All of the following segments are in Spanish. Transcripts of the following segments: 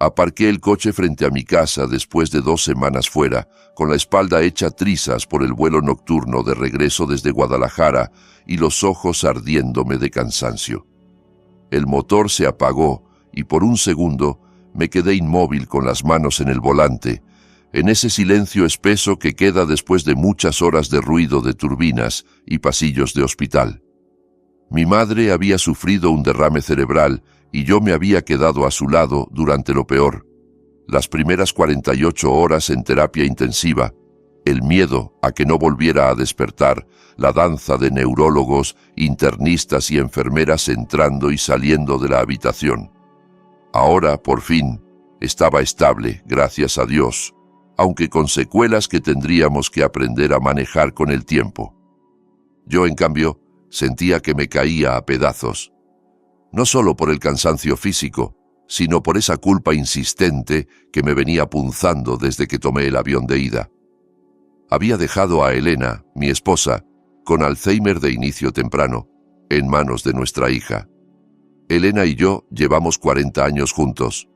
Aparqué el coche frente a mi casa después de 2 semanas fuera, con la espalda hecha trizas por el vuelo nocturno de regreso desde Guadalajara y los ojos ardiéndome de cansancio. El motor se apagó y por un segundo me quedé inmóvil con las manos en el volante, en ese silencio espeso que queda después de muchas horas de ruido de turbinas y pasillos de hospital. Mi madre había sufrido un derrame cerebral y yo me había quedado a su lado durante lo peor. Las primeras 48 horas en terapia intensiva, el miedo a que no volviera a despertar, la danza de neurólogos, internistas y enfermeras entrando y saliendo de la habitación. Ahora, por fin, estaba estable, gracias a Dios, aunque con secuelas que tendríamos que aprender a manejar con el tiempo. Yo, en cambio, sentía que me caía a pedazos. No solo por el cansancio físico, sino por esa culpa insistente que me venía punzando desde que tomé el avión de ida. Había dejado a Elena, mi esposa, con Alzheimer de inicio temprano, en manos de nuestra hija. Elena y yo llevamos 40 años juntos.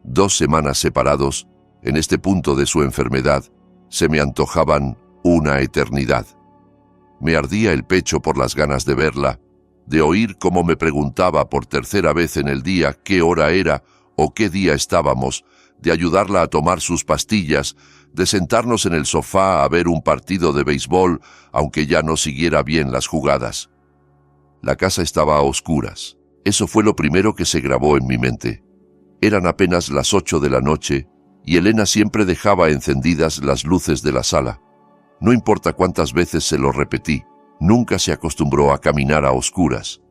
2 semanas separados, en este punto de su enfermedad, se me antojaban una eternidad. Me ardía el pecho por las ganas de verla, de oír cómo me preguntaba por tercera vez en el día qué hora era o qué día estábamos, de ayudarla a tomar sus pastillas, de sentarnos en el sofá a ver un partido de béisbol, aunque ya no siguiera bien las jugadas. La casa estaba a oscuras. Eso fue lo primero que se grabó en mi mente. Eran apenas las 8 de la noche y Elena siempre dejaba encendidas las luces de la sala. No importa cuántas veces se lo repetí, nunca se acostumbró a caminar a oscuras.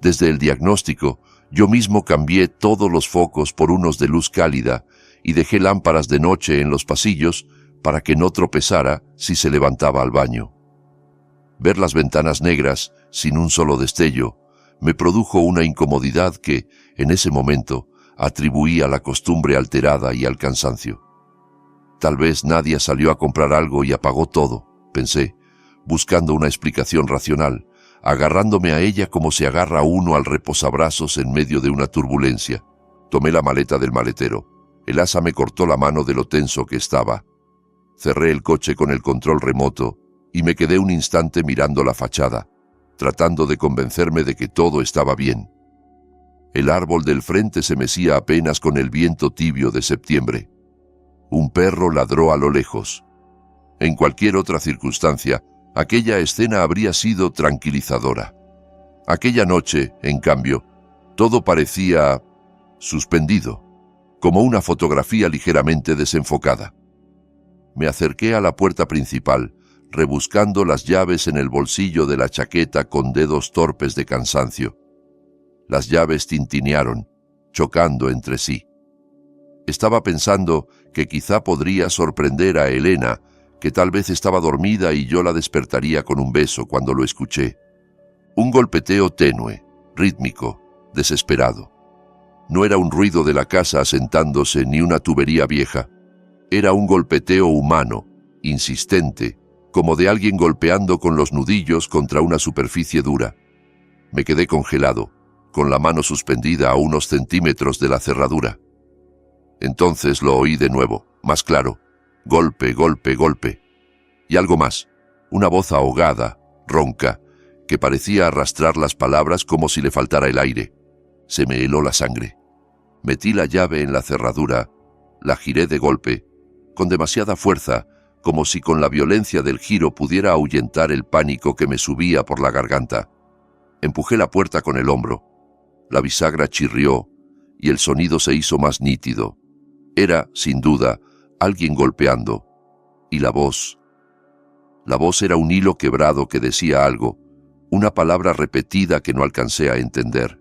Desde el diagnóstico, yo mismo cambié todos los focos por unos de luz cálida y dejé lámparas de noche en los pasillos para que no tropezara si se levantaba al baño. Ver las ventanas negras, sin un solo destello, me produjo una incomodidad que, en ese momento, atribuí a la costumbre alterada y al cansancio. Tal vez Nadia salió a comprar algo y apagó todo, pensé, buscando una explicación racional, agarrándome a ella como se agarra uno al reposabrazos en medio de una turbulencia. Tomé la maleta del maletero. El asa me cortó la mano de lo tenso que estaba. Cerré el coche con el control remoto y me quedé un instante mirando la fachada, tratando de convencerme de que todo estaba bien. El árbol del frente se mecía apenas con el viento tibio de septiembre. Un perro ladró a lo lejos. En cualquier otra circunstancia, aquella escena habría sido tranquilizadora. Aquella noche, en cambio, todo parecía suspendido, como una fotografía ligeramente desenfocada. Me acerqué a la puerta principal, rebuscando las llaves en el bolsillo de la chaqueta con dedos torpes de cansancio. Las llaves tintinearon, chocando entre sí. Estaba pensando que quizá podría sorprender a Elena, que tal vez estaba dormida y yo la despertaría con un beso cuando lo escuché. Un golpeteo tenue, rítmico, desesperado. No era un ruido de la casa asentándose ni una tubería vieja. Era un golpeteo humano, insistente, como de alguien golpeando con los nudillos contra una superficie dura. Me quedé congelado, con la mano suspendida a unos centímetros de la cerradura. Entonces lo oí de nuevo, más claro. Golpe, golpe, golpe. Y algo más, una voz ahogada, ronca, que parecía arrastrar las palabras como si le faltara el aire. Se me heló la sangre. Metí la llave en la cerradura, la giré de golpe, con demasiada fuerza, como si con la violencia del giro pudiera ahuyentar el pánico que me subía por la garganta. Empujé la puerta con el hombro. La bisagra chirrió y el sonido se hizo más nítido. Era, sin duda, alguien golpeando. Y la voz. La voz era un hilo quebrado que decía algo, una palabra repetida que no alcancé a entender.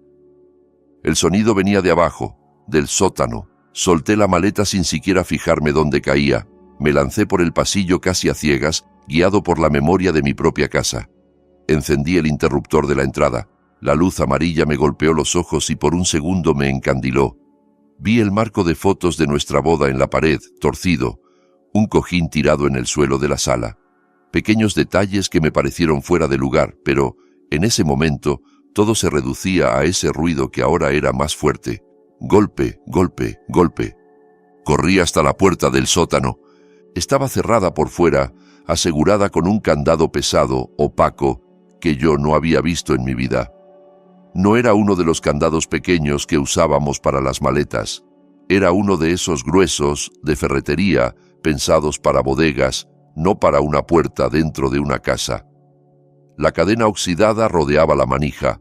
El sonido venía de abajo, del sótano. Solté la maleta sin siquiera fijarme dónde caía. Me lancé por el pasillo casi a ciegas, guiado por la memoria de mi propia casa. Encendí el interruptor de la entrada. La luz amarilla me golpeó los ojos y por un segundo me encandiló. Vi el marco de fotos de nuestra boda en la pared, torcido, un cojín tirado en el suelo de la sala. Pequeños detalles que me parecieron fuera de lugar, pero, en ese momento, todo se reducía a ese ruido que ahora era más fuerte, Golpe, golpe, golpe. Corrí hasta la puerta del sótano. Estaba cerrada por fuera, asegurada con un candado pesado, opaco, que yo no había visto en mi vida. No era uno de los candados pequeños que usábamos para las maletas. Era uno de esos gruesos, de ferretería, pensados para bodegas, no para una puerta dentro de una casa. La cadena oxidada rodeaba la manija.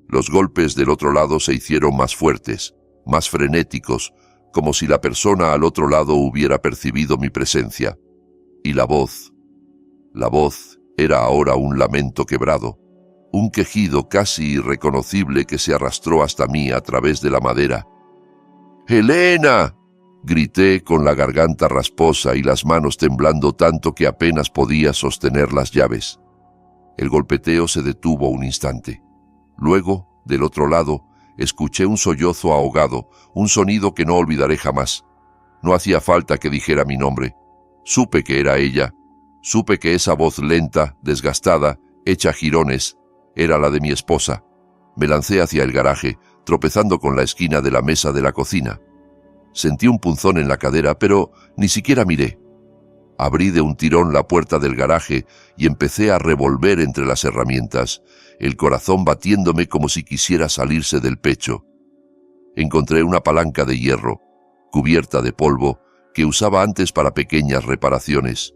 Los golpes del otro lado se hicieron más fuertes, más frenéticos, como si la persona al otro lado hubiera percibido mi presencia. Y la voz era ahora un lamento quebrado, un quejido casi irreconocible que se arrastró hasta mí a través de la madera. ¡Helena!, grité con la garganta rasposa y las manos temblando tanto que apenas podía sostener las llaves. El golpeteo se detuvo un instante. Luego, del otro lado, escuché un sollozo ahogado, un sonido que no olvidaré jamás. No hacía falta que dijera mi nombre. Supe que era ella. Supe que esa voz lenta, desgastada, hecha jirones, era la de mi esposa. Me lancé hacia el garaje, tropezando con la esquina de la mesa de la cocina. Sentí un punzón en la cadera, pero ni siquiera miré. Abrí de un tirón la puerta del garaje y empecé a revolver entre las herramientas, el corazón batiéndome como si quisiera salirse del pecho. Encontré una palanca de hierro, cubierta de polvo, que usaba antes para pequeñas reparaciones.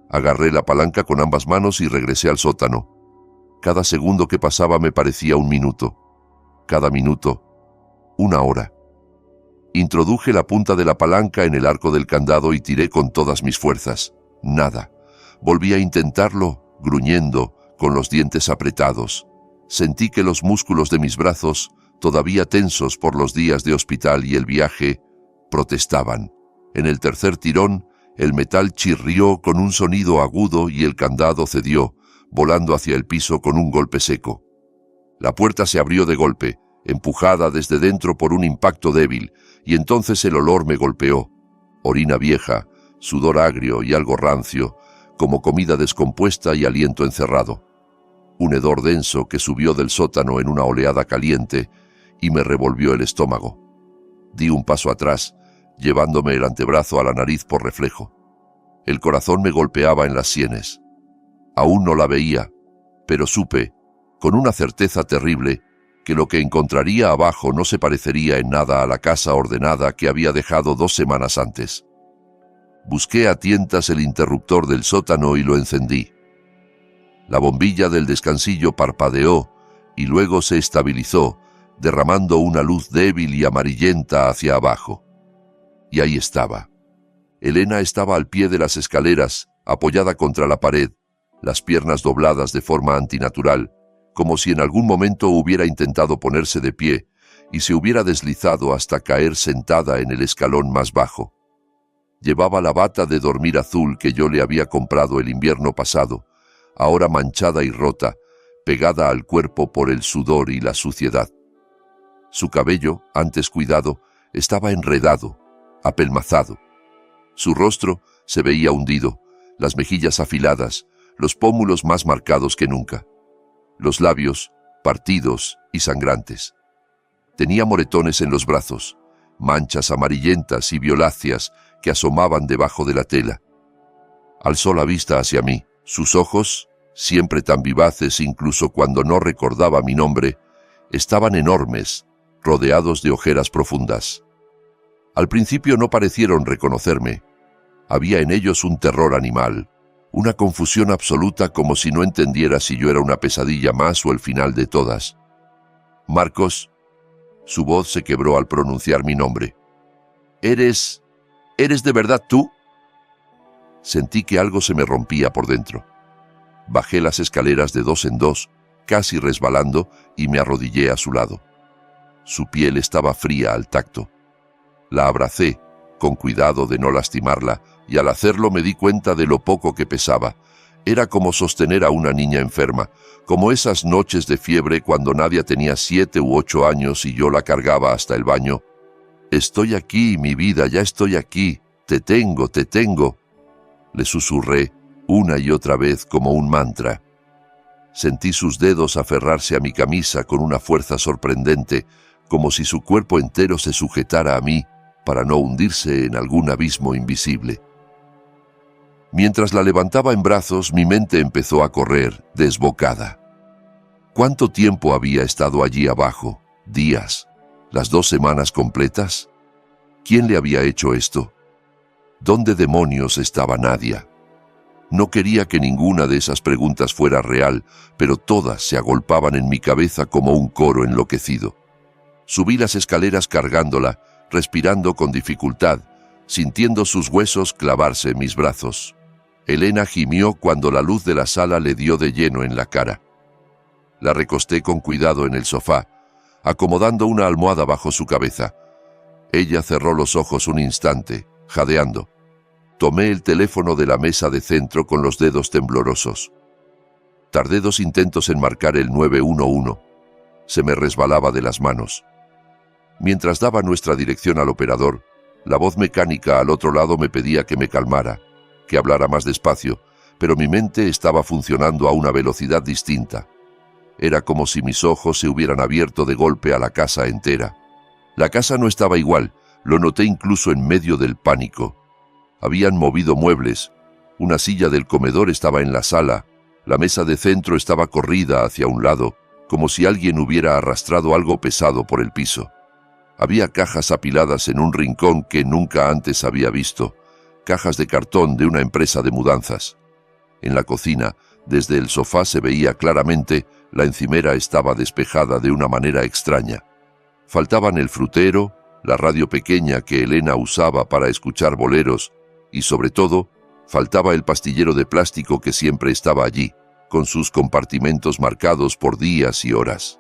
Agarré la palanca con ambas manos y regresé al sótano. Cada segundo que pasaba me parecía un minuto. Cada minuto, una hora. Introduje la punta de la palanca en el arco del candado y tiré con todas mis fuerzas. Nada. Volví a intentarlo, gruñendo, con los dientes apretados. Sentí que los músculos de mis brazos, todavía tensos por los días de hospital y el viaje, protestaban. En el tercer tirón, el metal chirrió con un sonido agudo y el candado cedió, volando hacia el piso con un golpe seco. La puerta se abrió de golpe, empujada desde dentro por un impacto débil, y entonces el olor me golpeó. Orina vieja, sudor agrio y algo rancio, como comida descompuesta y aliento encerrado. Un hedor denso que subió del sótano en una oleada caliente y me revolvió el estómago. Di un paso atrás, llevándome el antebrazo a la nariz por reflejo. El corazón me golpeaba en las sienes. Aún no la veía, pero supe, con una certeza terrible, que lo que encontraría abajo no se parecería en nada a la casa ordenada que había dejado 2 semanas antes. Busqué a tientas el interruptor del sótano y lo encendí. La bombilla del descansillo parpadeó y luego se estabilizó, derramando una luz débil y amarillenta hacia abajo. Y ahí estaba. Helena estaba al pie de las escaleras, apoyada contra la pared, las piernas dobladas de forma antinatural, como si en algún momento hubiera intentado ponerse de pie y se hubiera deslizado hasta caer sentada en el escalón más bajo. Llevaba la bata de dormir azul que yo le había comprado el invierno pasado, ahora manchada y rota, pegada al cuerpo por el sudor y la suciedad. Su cabello, antes cuidado, estaba enredado, apelmazado. Su rostro se veía hundido, las mejillas afiladas, los pómulos más marcados que nunca. Los labios, partidos y sangrantes. Tenía moretones en los brazos, manchas amarillentas y violáceas que asomaban debajo de la tela. Alzó la vista hacia mí. Sus ojos, siempre tan vivaces incluso cuando no recordaba mi nombre, estaban enormes, rodeados de ojeras profundas. Al principio no parecieron reconocerme. Había en ellos un terror animal, una confusión absoluta como si no entendiera si yo era una pesadilla más o el final de todas. Marcos, su voz se quebró al pronunciar mi nombre. ¿Eres de verdad tú? Sentí que algo se me rompía por dentro. Bajé las escaleras de 2 en 2, casi resbalando, y me arrodillé a su lado. Su piel estaba fría al tacto. La abracé, con cuidado de no lastimarla, y al hacerlo me di cuenta de lo poco que pesaba. Era como sostener a una niña enferma, como esas noches de fiebre cuando Nadia tenía 7 u 8 años y yo la cargaba hasta el baño. «Estoy aquí, mi vida, ya estoy aquí. Te tengo, te tengo», le susurré una y otra vez como un mantra. Sentí sus dedos aferrarse a mi camisa con una fuerza sorprendente, como si su cuerpo entero se sujetara a mí para no hundirse en algún abismo invisible. Mientras la levantaba en brazos, mi mente empezó a correr, desbocada. ¿Cuánto tiempo había estado allí abajo? ¿Días? ¿Las 2 semanas completas? ¿Quién le había hecho esto? ¿Dónde demonios estaba Nadia? No quería que ninguna de esas preguntas fuera real, pero todas se agolpaban en mi cabeza como un coro enloquecido. Subí las escaleras cargándola, respirando con dificultad, sintiendo sus huesos clavarse en mis brazos. Elena gimió cuando la luz de la sala le dio de lleno en la cara. La recosté con cuidado en el sofá, acomodando una almohada bajo su cabeza. Ella cerró los ojos un instante, jadeando. Tomé el teléfono de la mesa de centro con los dedos temblorosos. Tardé 2 intentos en marcar el 911. Se me resbalaba de las manos. Mientras daba nuestra dirección al operador, la voz mecánica al otro lado me pedía que me calmara, que hablara más despacio, pero mi mente estaba funcionando a una velocidad distinta. Era como si mis ojos se hubieran abierto de golpe a la casa entera. La casa no estaba igual, lo noté incluso en medio del pánico. Habían movido muebles, una silla del comedor estaba en la sala, la mesa de centro estaba corrida hacia un lado, como si alguien hubiera arrastrado algo pesado por el piso. Había cajas apiladas en un rincón que nunca antes había visto, cajas de cartón de una empresa de mudanzas. En la cocina, desde el sofá se veía claramente, la encimera estaba despejada de una manera extraña. Faltaban el frutero, la radio pequeña que Elena usaba para escuchar boleros, y sobre todo, faltaba el pastillero de plástico que siempre estaba allí, con sus compartimentos marcados por días y horas.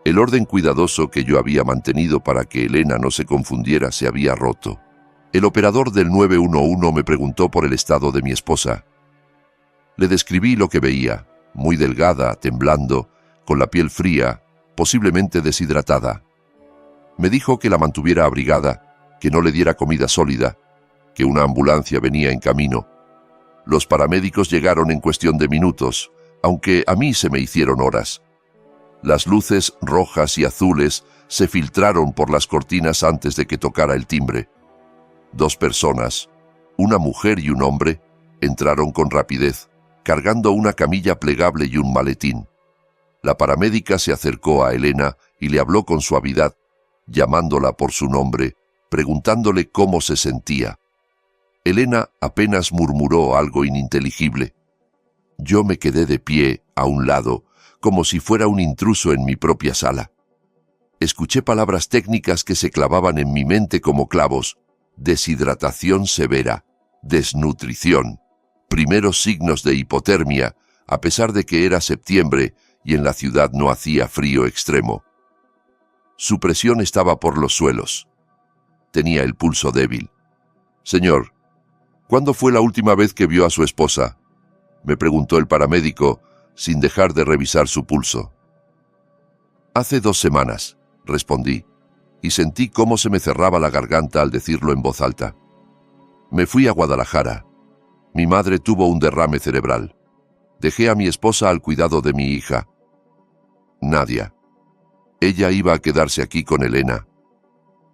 El orden cuidadoso que yo había mantenido para que Elena no se confundiera se había roto. El operador del 911 me preguntó por el estado de mi esposa. Le describí lo que veía, muy delgada, temblando, con la piel fría, posiblemente deshidratada. Me dijo que la mantuviera abrigada, que no le diera comida sólida, que una ambulancia venía en camino. Los paramédicos llegaron en cuestión de minutos, aunque a mí se me hicieron horas. Las luces rojas y azules se filtraron por las cortinas antes de que tocara el timbre. 2 personas, una mujer y un hombre, entraron con rapidez, cargando una camilla plegable y un maletín. La paramédica se acercó a Elena y le habló con suavidad, llamándola por su nombre, preguntándole cómo se sentía. Elena apenas murmuró algo ininteligible. Yo me quedé de pie, a un lado, como si fuera un intruso en mi propia sala. Escuché palabras técnicas que se clavaban en mi mente como clavos. Deshidratación severa, desnutrición, primeros signos de hipotermia, a pesar de que era septiembre y en la ciudad no hacía frío extremo. Su presión estaba por los suelos. Tenía el pulso débil. «Señor, ¿cuándo fue la última vez que vio a su esposa?», me preguntó el paramédico, sin dejar de revisar su pulso. «Hace 2 semanas», respondí, y sentí cómo se me cerraba la garganta al decirlo en voz alta. Me fui a Guadalajara. Mi madre tuvo un derrame cerebral. Dejé a mi esposa al cuidado de mi hija, Nadia. Ella iba a quedarse aquí con Elena.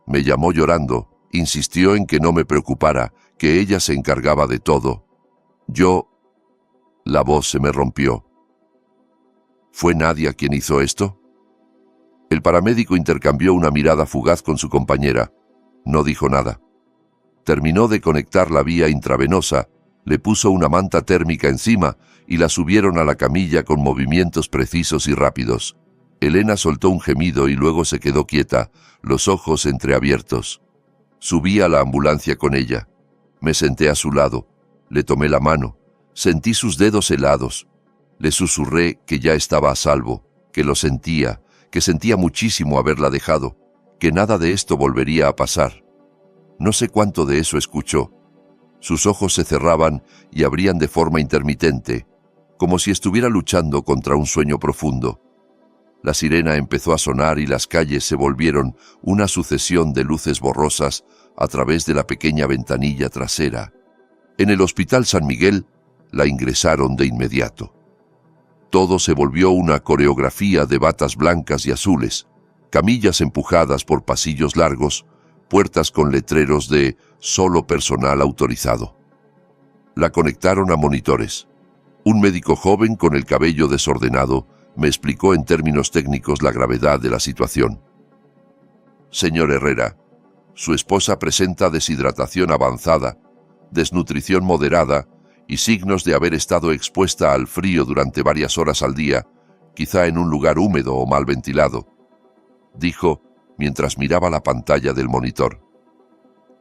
Me llamó llorando, insistió en que no me preocupara, que ella se encargaba de todo. La voz se me rompió. ¿Fue Nadia quien hizo esto? El paramédico intercambió una mirada fugaz con su compañera. No dijo nada. Terminó de conectar la vía intravenosa, le puso una manta térmica encima y la subieron a la camilla con movimientos precisos y rápidos. Elena soltó un gemido y luego se quedó quieta, los ojos entreabiertos. Subí a la ambulancia con ella. Me senté a su lado. Le tomé la mano. Sentí sus dedos helados. Le susurré que ya estaba a salvo, que lo sentía, que sentía muchísimo haberla dejado, que nada de esto volvería a pasar. No sé cuánto de eso escuchó. Sus ojos se cerraban y abrían de forma intermitente, como si estuviera luchando contra un sueño profundo. La sirena empezó a sonar y las calles se volvieron una sucesión de luces borrosas a través de la pequeña ventanilla trasera. En el Hospital San Miguel la ingresaron de inmediato. Todo se volvió una coreografía de batas blancas y azules. camillas empujadas por pasillos largos, puertas con letreros de «Solo personal autorizado». La conectaron a monitores. Un médico joven con el cabello desordenado me explicó en términos técnicos la gravedad de la situación. «Señor Herrera, su esposa presenta deshidratación avanzada, desnutrición moderada y signos de haber estado expuesta al frío durante varias horas al día, quizá en un lugar húmedo o mal ventilado», dijo mientras miraba la pantalla del monitor.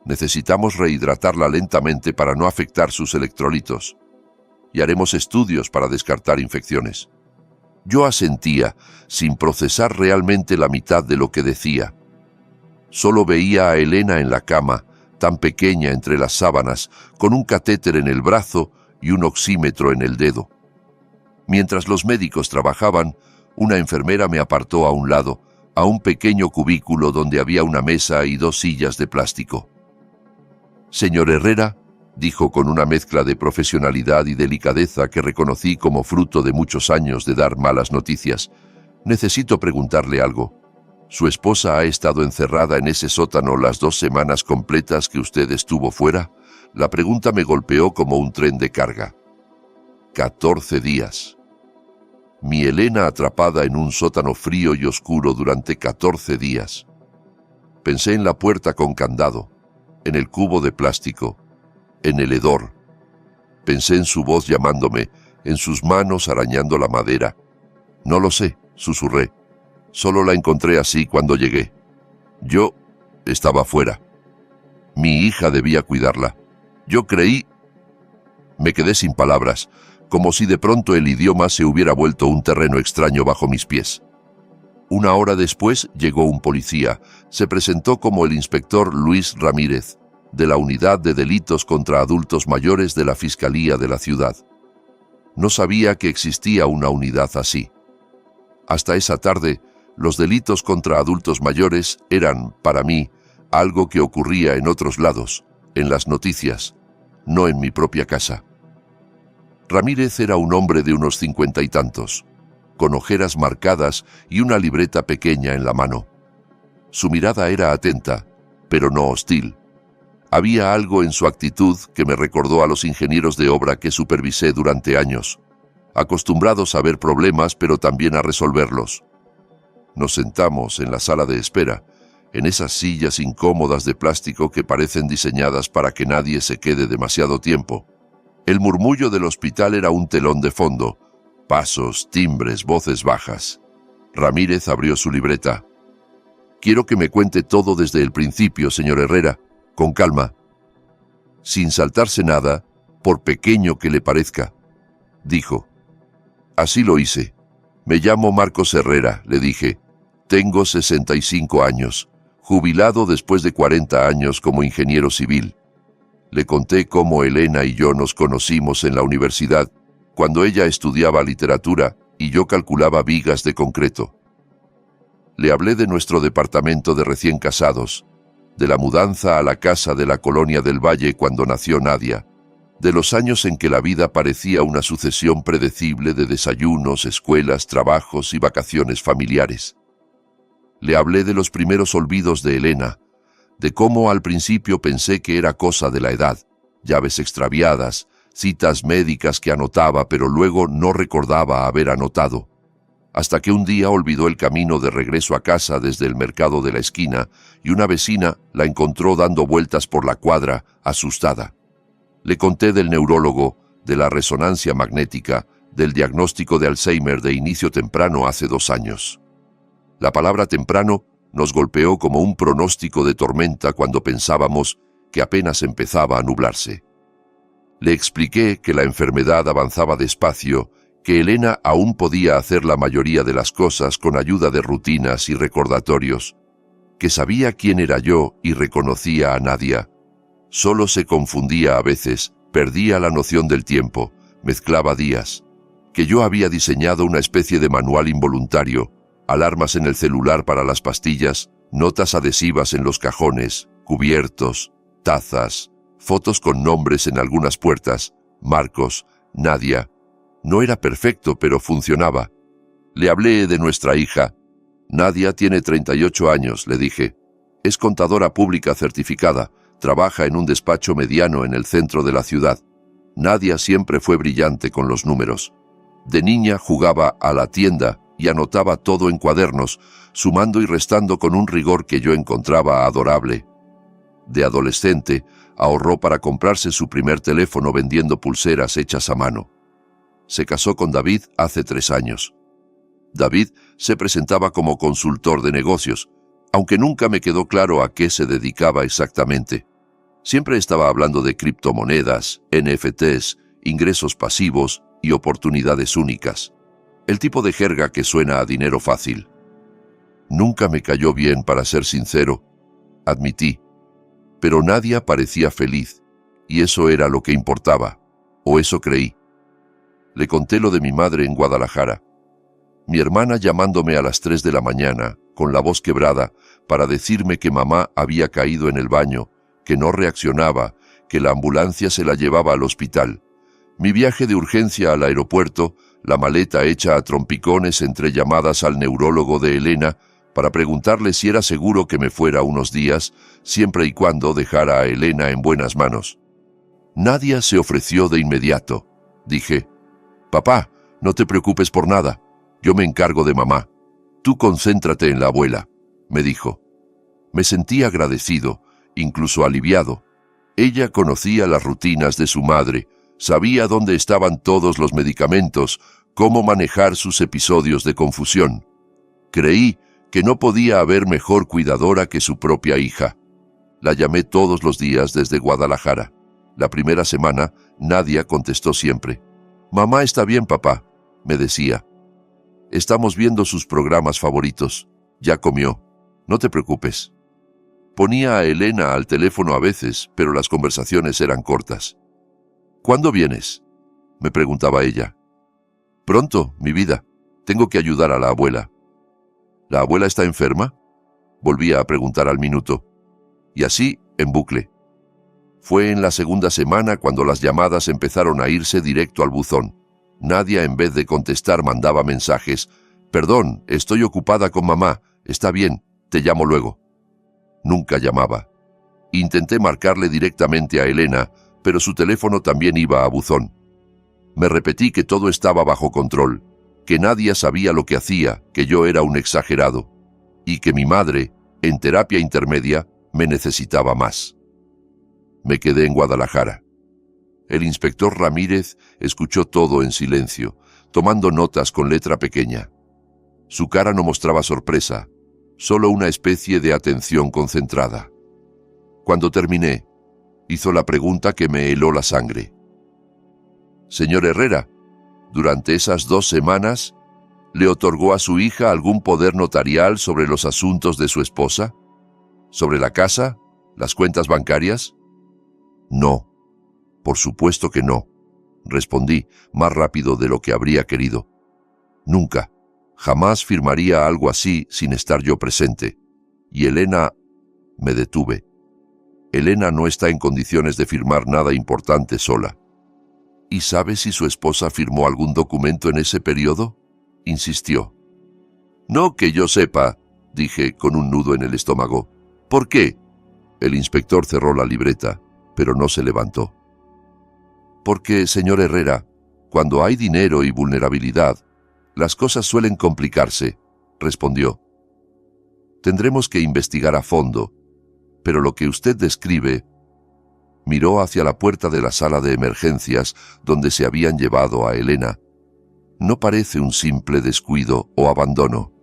«Necesitamos rehidratarla lentamente para no afectar sus electrolitos, y haremos estudios para descartar infecciones». Yo asentía, sin procesar realmente la mitad de lo que decía. Solo veía a Elena en la cama, tan pequeña entre las sábanas, con un catéter en el brazo y un oxímetro en el dedo. Mientras los médicos trabajaban, una enfermera me apartó a un lado, a un pequeño cubículo donde había una mesa y 2 sillas de plástico. «Señor Herrera», dijo con una mezcla de profesionalidad y delicadeza que reconocí como fruto de muchos años de dar malas noticias, «necesito preguntarle algo. ¿Su esposa ha estado encerrada en ese sótano las 2 semanas completas que usted estuvo fuera?» La pregunta me golpeó como un tren de carga. 14 días. Mi Elena atrapada en un sótano frío y oscuro durante 14 días. Pensé en la puerta con candado, en el cubo de plástico, en el hedor. Pensé en su voz llamándome, en sus manos arañando la madera. «No lo sé», susurré. «Solo la encontré así cuando llegué. Yo estaba fuera. Mi hija debía cuidarla. Yo creí...». Me quedé sin palabras, como si de pronto el idioma se hubiera vuelto un terreno extraño bajo mis pies. 1 hora después llegó un policía. Se presentó como el inspector Luis Ramírez, de la Unidad de Delitos contra Adultos Mayores de la Fiscalía de la ciudad. No sabía que existía una unidad así. Hasta esa tarde, los delitos contra adultos mayores eran, para mí, algo que ocurría en otros lados, en las noticias, no en mi propia casa. Ramírez era un hombre de unos 50 y tantos, con ojeras marcadas y una libreta pequeña en la mano. Su mirada era atenta, pero no hostil. Había algo en su actitud que me recordó a los ingenieros de obra que supervisé durante años, acostumbrados a ver problemas pero también a resolverlos. Nos sentamos en la sala de espera, en esas sillas incómodas de plástico que parecen diseñadas para que nadie se quede demasiado tiempo. El murmullo del hospital era un telón de fondo, pasos, timbres, voces bajas. Ramírez abrió su libreta. «Quiero que me cuente todo desde el principio, señor Herrera, con calma, sin saltarse nada, por pequeño que le parezca», dijo. Así lo hice. «Me llamo Marcos Herrera», le dije. «Tengo 65 años, jubilado después de 40 años como ingeniero civil». Le conté cómo Elena y yo nos conocimos en la universidad, cuando ella estudiaba literatura y yo calculaba vigas de concreto. Le hablé de nuestro departamento de recién casados, de la mudanza a la casa de la Colonia del Valle cuando nació Nadia, de los años en que la vida parecía una sucesión predecible de desayunos, escuelas, trabajos y vacaciones familiares. Le hablé de los primeros olvidos de Elena, de cómo al principio pensé que era cosa de la edad, llaves extraviadas, citas médicas que anotaba pero luego no recordaba haber anotado, hasta que un día olvidó el camino de regreso a casa desde el mercado de la esquina y una vecina la encontró dando vueltas por la cuadra, asustada. Le conté del neurólogo, de la resonancia magnética, del diagnóstico de Alzheimer de inicio temprano hace 2 años. La palabra temprano nos golpeó como un pronóstico de tormenta cuando pensábamos que apenas empezaba a nublarse. Le expliqué que la enfermedad avanzaba despacio, que Elena aún podía hacer la mayoría de las cosas con ayuda de rutinas y recordatorios, que sabía quién era yo y reconocía a Nadia. Solo se confundía a veces, perdía la noción del tiempo, mezclaba días, que yo había diseñado una especie de manual involuntario, alarmas en el celular para las pastillas, notas adhesivas en los cajones, cubiertos, tazas, fotos con nombres en algunas puertas, Marcos, Nadia. No era perfecto, pero funcionaba. Le hablé de nuestra hija, Nadia tiene 38 años, le dije. Es contadora pública certificada, trabaja en un despacho mediano en el centro de la ciudad. Nadia siempre fue brillante con los números. De niña jugaba a la tienda y anotaba todo en cuadernos, sumando y restando con un rigor que yo encontraba adorable. De adolescente, ahorró para comprarse su primer teléfono vendiendo pulseras hechas a mano. Se casó con David hace 3 años. David se presentaba como consultor de negocios, aunque nunca me quedó claro a qué se dedicaba exactamente. Siempre estaba hablando de criptomonedas, NFTs, ingresos pasivos y oportunidades únicas. El tipo de jerga que suena a dinero fácil. Nunca me cayó bien, para ser sincero, admití. Pero Nadia parecía feliz, y eso era lo que importaba, o eso creí. Le conté lo de mi madre en Guadalajara. Mi hermana llamándome a las 3 de la mañana, con la voz quebrada, para decirme que mamá había caído en el baño, que no reaccionaba, que la ambulancia se la llevaba al hospital. Mi viaje de urgencia al aeropuerto, la maleta hecha a trompicones entre llamadas al neurólogo de Elena, para preguntarle si era seguro que me fuera unos días, siempre y cuando dejara a Elena en buenas manos. Nadia se ofreció de inmediato. Dije, «Papá, no te preocupes por nada. Yo me encargo de mamá. Tú concéntrate en la abuela», me dijo. Me sentí agradecido, incluso aliviado. Ella conocía las rutinas de su madre, sabía dónde estaban todos los medicamentos, cómo manejar sus episodios de confusión. Creí que no podía haber mejor cuidadora que su propia hija. La llamé todos los días desde Guadalajara. La primera semana, Nadia contestó siempre. «Mamá está bien, papá», me decía. «Estamos viendo sus programas favoritos. Ya comió. No te preocupes». Ponía a Elena al teléfono a veces, pero las conversaciones eran cortas. «¿Cuándo vienes?», me preguntaba ella. «Pronto, mi vida. Tengo que ayudar a la abuela». «¿La abuela está enferma?», volvía a preguntar al minuto. Y así, en bucle. Fue en la segunda semana cuando las llamadas empezaron a irse directo al buzón. Nadia, en vez de contestar, mandaba mensajes. «Perdón, estoy ocupada con mamá. Está bien, te llamo luego». Nunca llamaba. Intenté marcarle directamente a Elena, pero su teléfono también iba a buzón. Me repetí que todo estaba bajo control, que Nadia sabía lo que hacía, que yo era un exagerado, y que mi madre, en terapia intermedia, me necesitaba más. Me quedé en Guadalajara. El inspector Ramírez escuchó todo en silencio, tomando notas con letra pequeña. Su cara no mostraba sorpresa, solo una especie de atención concentrada. Cuando terminé, hizo la pregunta que me heló la sangre. «Señor Herrera, durante esas 2 semanas, ¿le otorgó a su hija algún poder notarial sobre los asuntos de su esposa? ¿Sobre la casa? ¿Las cuentas bancarias?» «No, por supuesto que no», respondí, más rápido de lo que habría querido. «Nunca, jamás firmaría algo así sin estar yo presente. Y Elena...» Me detuve. «Elena no está en condiciones de firmar nada importante sola». «¿Y sabe si su esposa firmó algún documento en ese periodo?», insistió. «No que yo sepa», dije con un nudo en el estómago. «¿Por qué?». El inspector cerró la libreta, pero no se levantó. «Porque, señor Herrera, cuando hay dinero y vulnerabilidad, las cosas suelen complicarse», respondió. «Tendremos que investigar a fondo, pero lo que usted describe...». Miró hacia la puerta de la sala de emergencias donde se habían llevado a Elena. «No parece un simple descuido o abandono.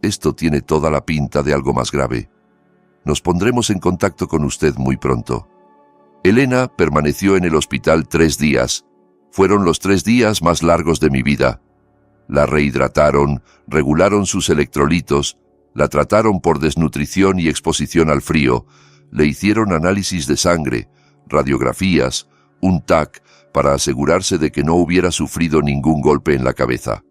Esto tiene toda la pinta de algo más grave. Nos pondremos en contacto con usted muy pronto». Elena permaneció en el hospital 3 días. Fueron los 3 días más largos de mi vida. La rehidrataron, regularon sus electrolitos, la trataron por desnutrición y exposición al frío, le hicieron análisis de sangre, radiografías, un TAC, para asegurarse de que no hubiera sufrido ningún golpe en la cabeza.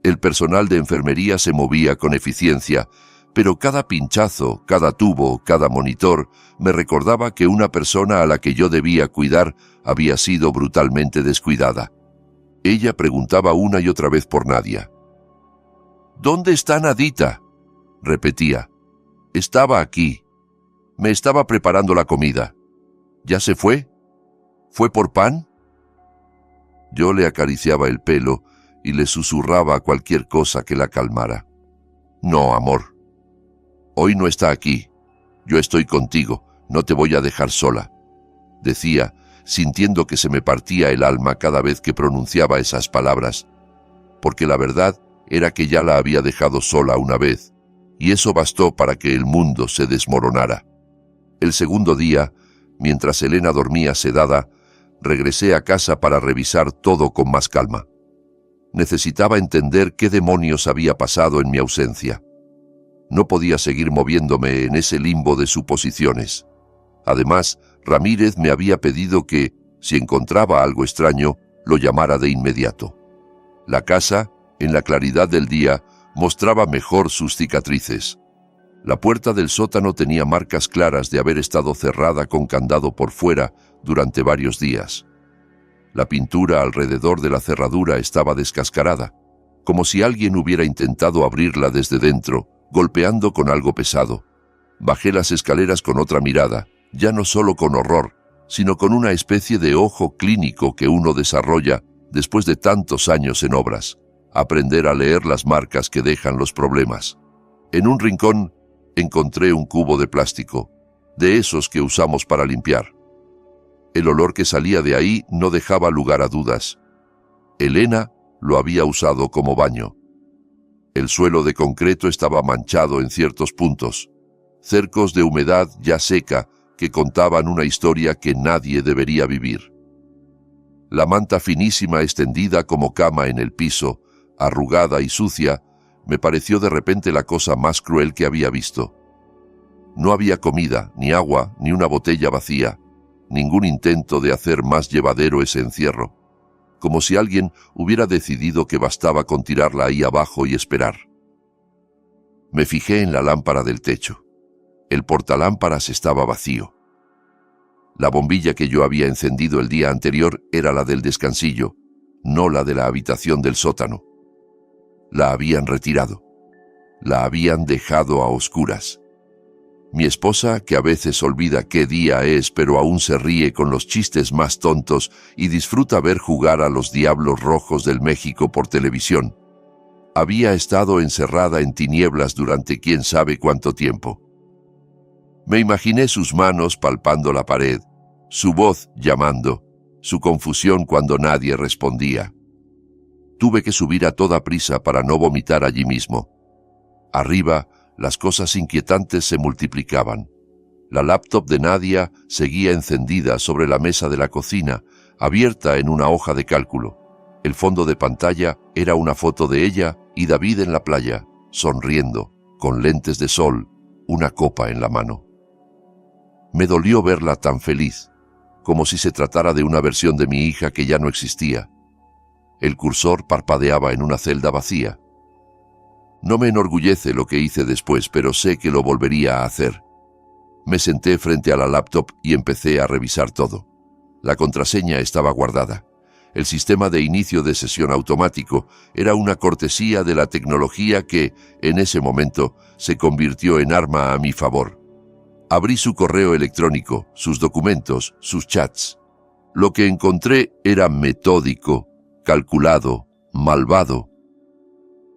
El personal de enfermería se movía con eficiencia, pero cada pinchazo, cada tubo, cada monitor me recordaba que una persona a la que yo debía cuidar había sido brutalmente descuidada. Ella preguntaba una y otra vez por Nadia. «¿Dónde está Nadita?», repetía. Estaba aquí. Me estaba preparando la comida. ¿Ya se fue? ¿Fue por pan? Yo le acariciaba el pelo y le susurraba cualquier cosa que la calmara. No, amor. Hoy no está aquí. Yo estoy contigo. No te voy a dejar sola. Decía, sintiendo que se me partía el alma cada vez que pronunciaba esas palabras, porque la verdad era que ya la había dejado sola una vez, y eso bastó para que el mundo se desmoronara. El segundo día, mientras Elena dormía sedada, regresé a casa para revisar todo con más calma. Necesitaba entender qué demonios había pasado en mi ausencia. No podía seguir moviéndome en ese limbo de suposiciones. Además, Ramírez me había pedido que, si encontraba algo extraño, lo llamara de inmediato. La casa, en la claridad del día, mostraba mejor sus cicatrices. La puerta del sótano tenía marcas claras de haber estado cerrada con candado por fuera durante varios días. La pintura alrededor de la cerradura estaba descascarada, como si alguien hubiera intentado abrirla desde dentro, golpeando con algo pesado. Bajé las escaleras con otra mirada, ya no solo con horror, sino con una especie de ojo clínico que uno desarrolla después de tantos años en obras, aprender a leer las marcas que dejan los problemas. En un rincón encontré un cubo de plástico, de esos que usamos para limpiar. El olor que salía de ahí no dejaba lugar a dudas. Elena lo había usado como baño. El suelo de concreto estaba manchado en ciertos puntos, cercos de humedad ya seca que contaban una historia que nadie debería vivir. La manta finísima extendida como cama en el piso, arrugada y sucia, me pareció de repente la cosa más cruel que había visto. No había comida, ni agua, ni una botella vacía, ningún intento de hacer más llevadero ese encierro, como si alguien hubiera decidido que bastaba con tirarla ahí abajo y esperar. Me fijé en la lámpara del techo. El portalámparas estaba vacío. La bombilla que yo había encendido el día anterior era la del descansillo, no la de la habitación del sótano. La habían retirado. La habían dejado a oscuras. Mi esposa, que a veces olvida qué día es, pero aún se ríe con los chistes más tontos y disfruta ver jugar a los Diablos Rojos del México por televisión, había estado encerrada en tinieblas durante quién sabe cuánto tiempo. Me imaginé sus manos palpando la pared, su voz llamando, su confusión cuando nadie respondía. Tuve que subir a toda prisa para no vomitar allí mismo. Arriba, las cosas inquietantes se multiplicaban. La laptop de Nadia seguía encendida sobre la mesa de la cocina, abierta en una hoja de cálculo. El fondo de pantalla era una foto de ella y David en la playa, sonriendo, con lentes de sol, una copa en la mano. Me dolió verla tan feliz, como si se tratara de una versión de mi hija que ya no existía. El cursor parpadeaba en una celda vacía. No me enorgullece lo que hice después, pero sé que lo volvería a hacer. Me senté frente a la laptop y empecé a revisar todo. La contraseña estaba guardada. El sistema de inicio de sesión automático era una cortesía de la tecnología que, en ese momento, se convirtió en arma a mi favor. Abrí su correo electrónico, sus documentos, sus chats. Lo que encontré era metódico, calculado, malvado.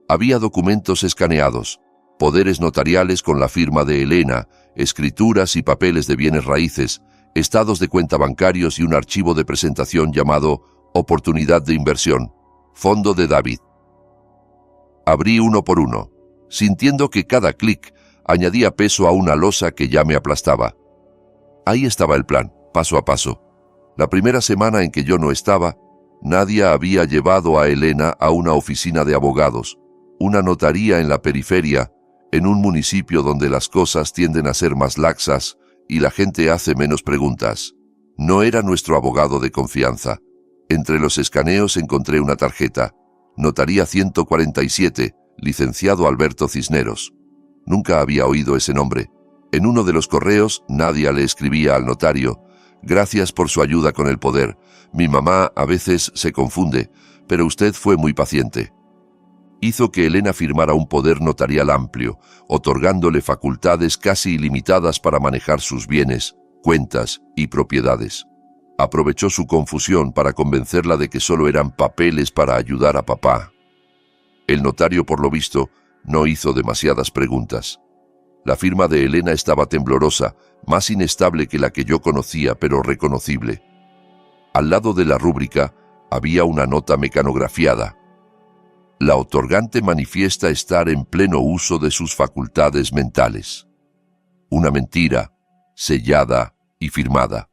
Había documentos escaneados, poderes notariales con la firma de Elena, escrituras y papeles de bienes raíces, estados de cuenta bancarios y un archivo de presentación llamado Oportunidad de Inversión, Fondo de David. Abrí uno por uno, sintiendo que cada clic añadía peso a una losa que ya me aplastaba. Ahí estaba el plan, paso a paso. La primera semana en que yo no estaba, Nadia había llevado a Elena a una oficina de abogados, una notaría en la periferia, en un municipio donde las cosas tienden a ser más laxas y la gente hace menos preguntas. No era nuestro abogado de confianza. Entre los escaneos encontré una tarjeta, Notaría 147, licenciado Alberto Cisneros. Nunca había oído ese nombre. En uno de los correos, Nadia le escribía al notario: «Gracias por su ayuda con el poder. Mi mamá a veces se confunde, pero usted fue muy paciente». Hizo que Elena firmara un poder notarial amplio, otorgándole facultades casi ilimitadas para manejar sus bienes, cuentas y propiedades. Aprovechó su confusión para convencerla de que solo eran papeles para ayudar a papá. El notario, por lo visto, no hizo demasiadas preguntas. La firma de Elena estaba temblorosa, más inestable que la que yo conocía, pero reconocible. Al lado de la rúbrica había una nota mecanografiada. La otorgante manifiesta estar en pleno uso de sus facultades mentales. Una mentira, sellada y firmada.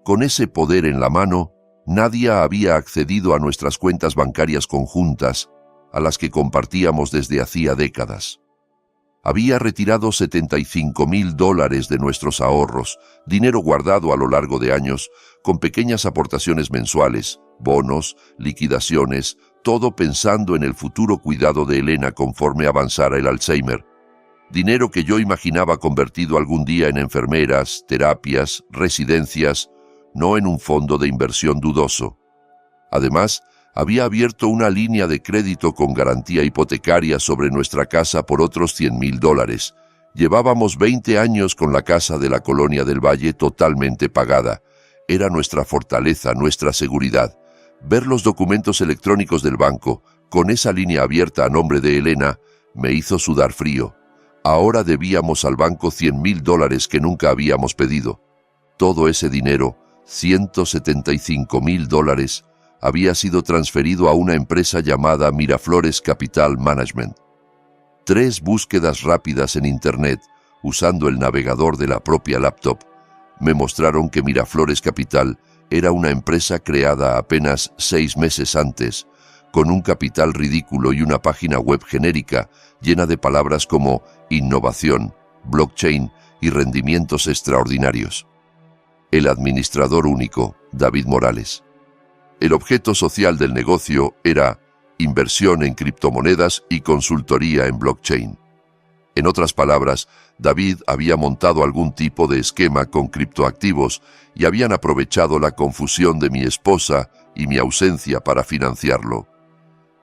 Con ese poder en la mano, Nadia había accedido a nuestras cuentas bancarias conjuntas, a las que compartíamos desde hacía décadas. Había retirado $75,000 de nuestros ahorros, dinero guardado a lo largo de años, con pequeñas aportaciones mensuales, bonos, liquidaciones, todo pensando en el futuro cuidado de Elena conforme avanzara el Alzheimer. Dinero que yo imaginaba convertido algún día en enfermeras, terapias, residencias, no en un fondo de inversión dudoso. Además, había abierto una línea de crédito con garantía hipotecaria sobre nuestra casa por otros $100,000. Llevábamos 20 años con la casa de la Colonia del Valle totalmente pagada. Era nuestra fortaleza, nuestra seguridad. Ver los documentos electrónicos del banco, con esa línea abierta a nombre de Elena, me hizo sudar frío. Ahora debíamos al banco $100,000 que nunca habíamos pedido. Todo ese dinero, $175,000, había sido transferido a una empresa llamada Miraflores Capital Management. 3 búsquedas rápidas en Internet, usando el navegador de la propia laptop, me mostraron que Miraflores Capital era una empresa creada apenas 6 meses antes, con un capital ridículo y una página web genérica llena de palabras como innovación, blockchain y rendimientos extraordinarios. El administrador único, David Morales. El objeto social del negocio era inversión en criptomonedas y consultoría en blockchain. En otras palabras, David había montado algún tipo de esquema con criptoactivos y habían aprovechado la confusión de mi esposa y mi ausencia para financiarlo.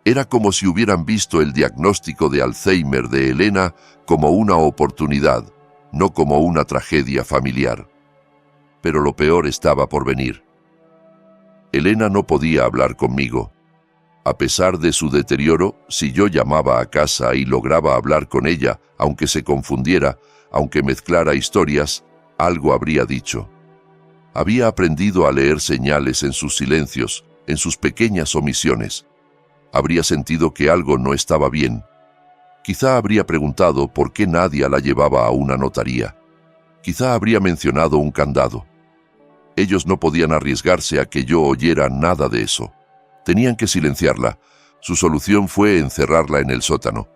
Era como si hubieran visto el diagnóstico de Alzheimer de Elena como una oportunidad, no como una tragedia familiar. Pero lo peor estaba por venir. Elena no podía hablar conmigo. A pesar de su deterioro, si yo llamaba a casa y lograba hablar con ella, aunque se confundiera, aunque mezclara historias, algo habría dicho. Había aprendido a leer señales en sus silencios, en sus pequeñas omisiones. Habría sentido que algo no estaba bien. Quizá habría preguntado por qué Nadia la llevaba a una notaría. Quizá habría mencionado un candado. Ellos no podían arriesgarse a que yo oyera nada de eso. Tenían que silenciarla. Su solución fue encerrarla en el sótano.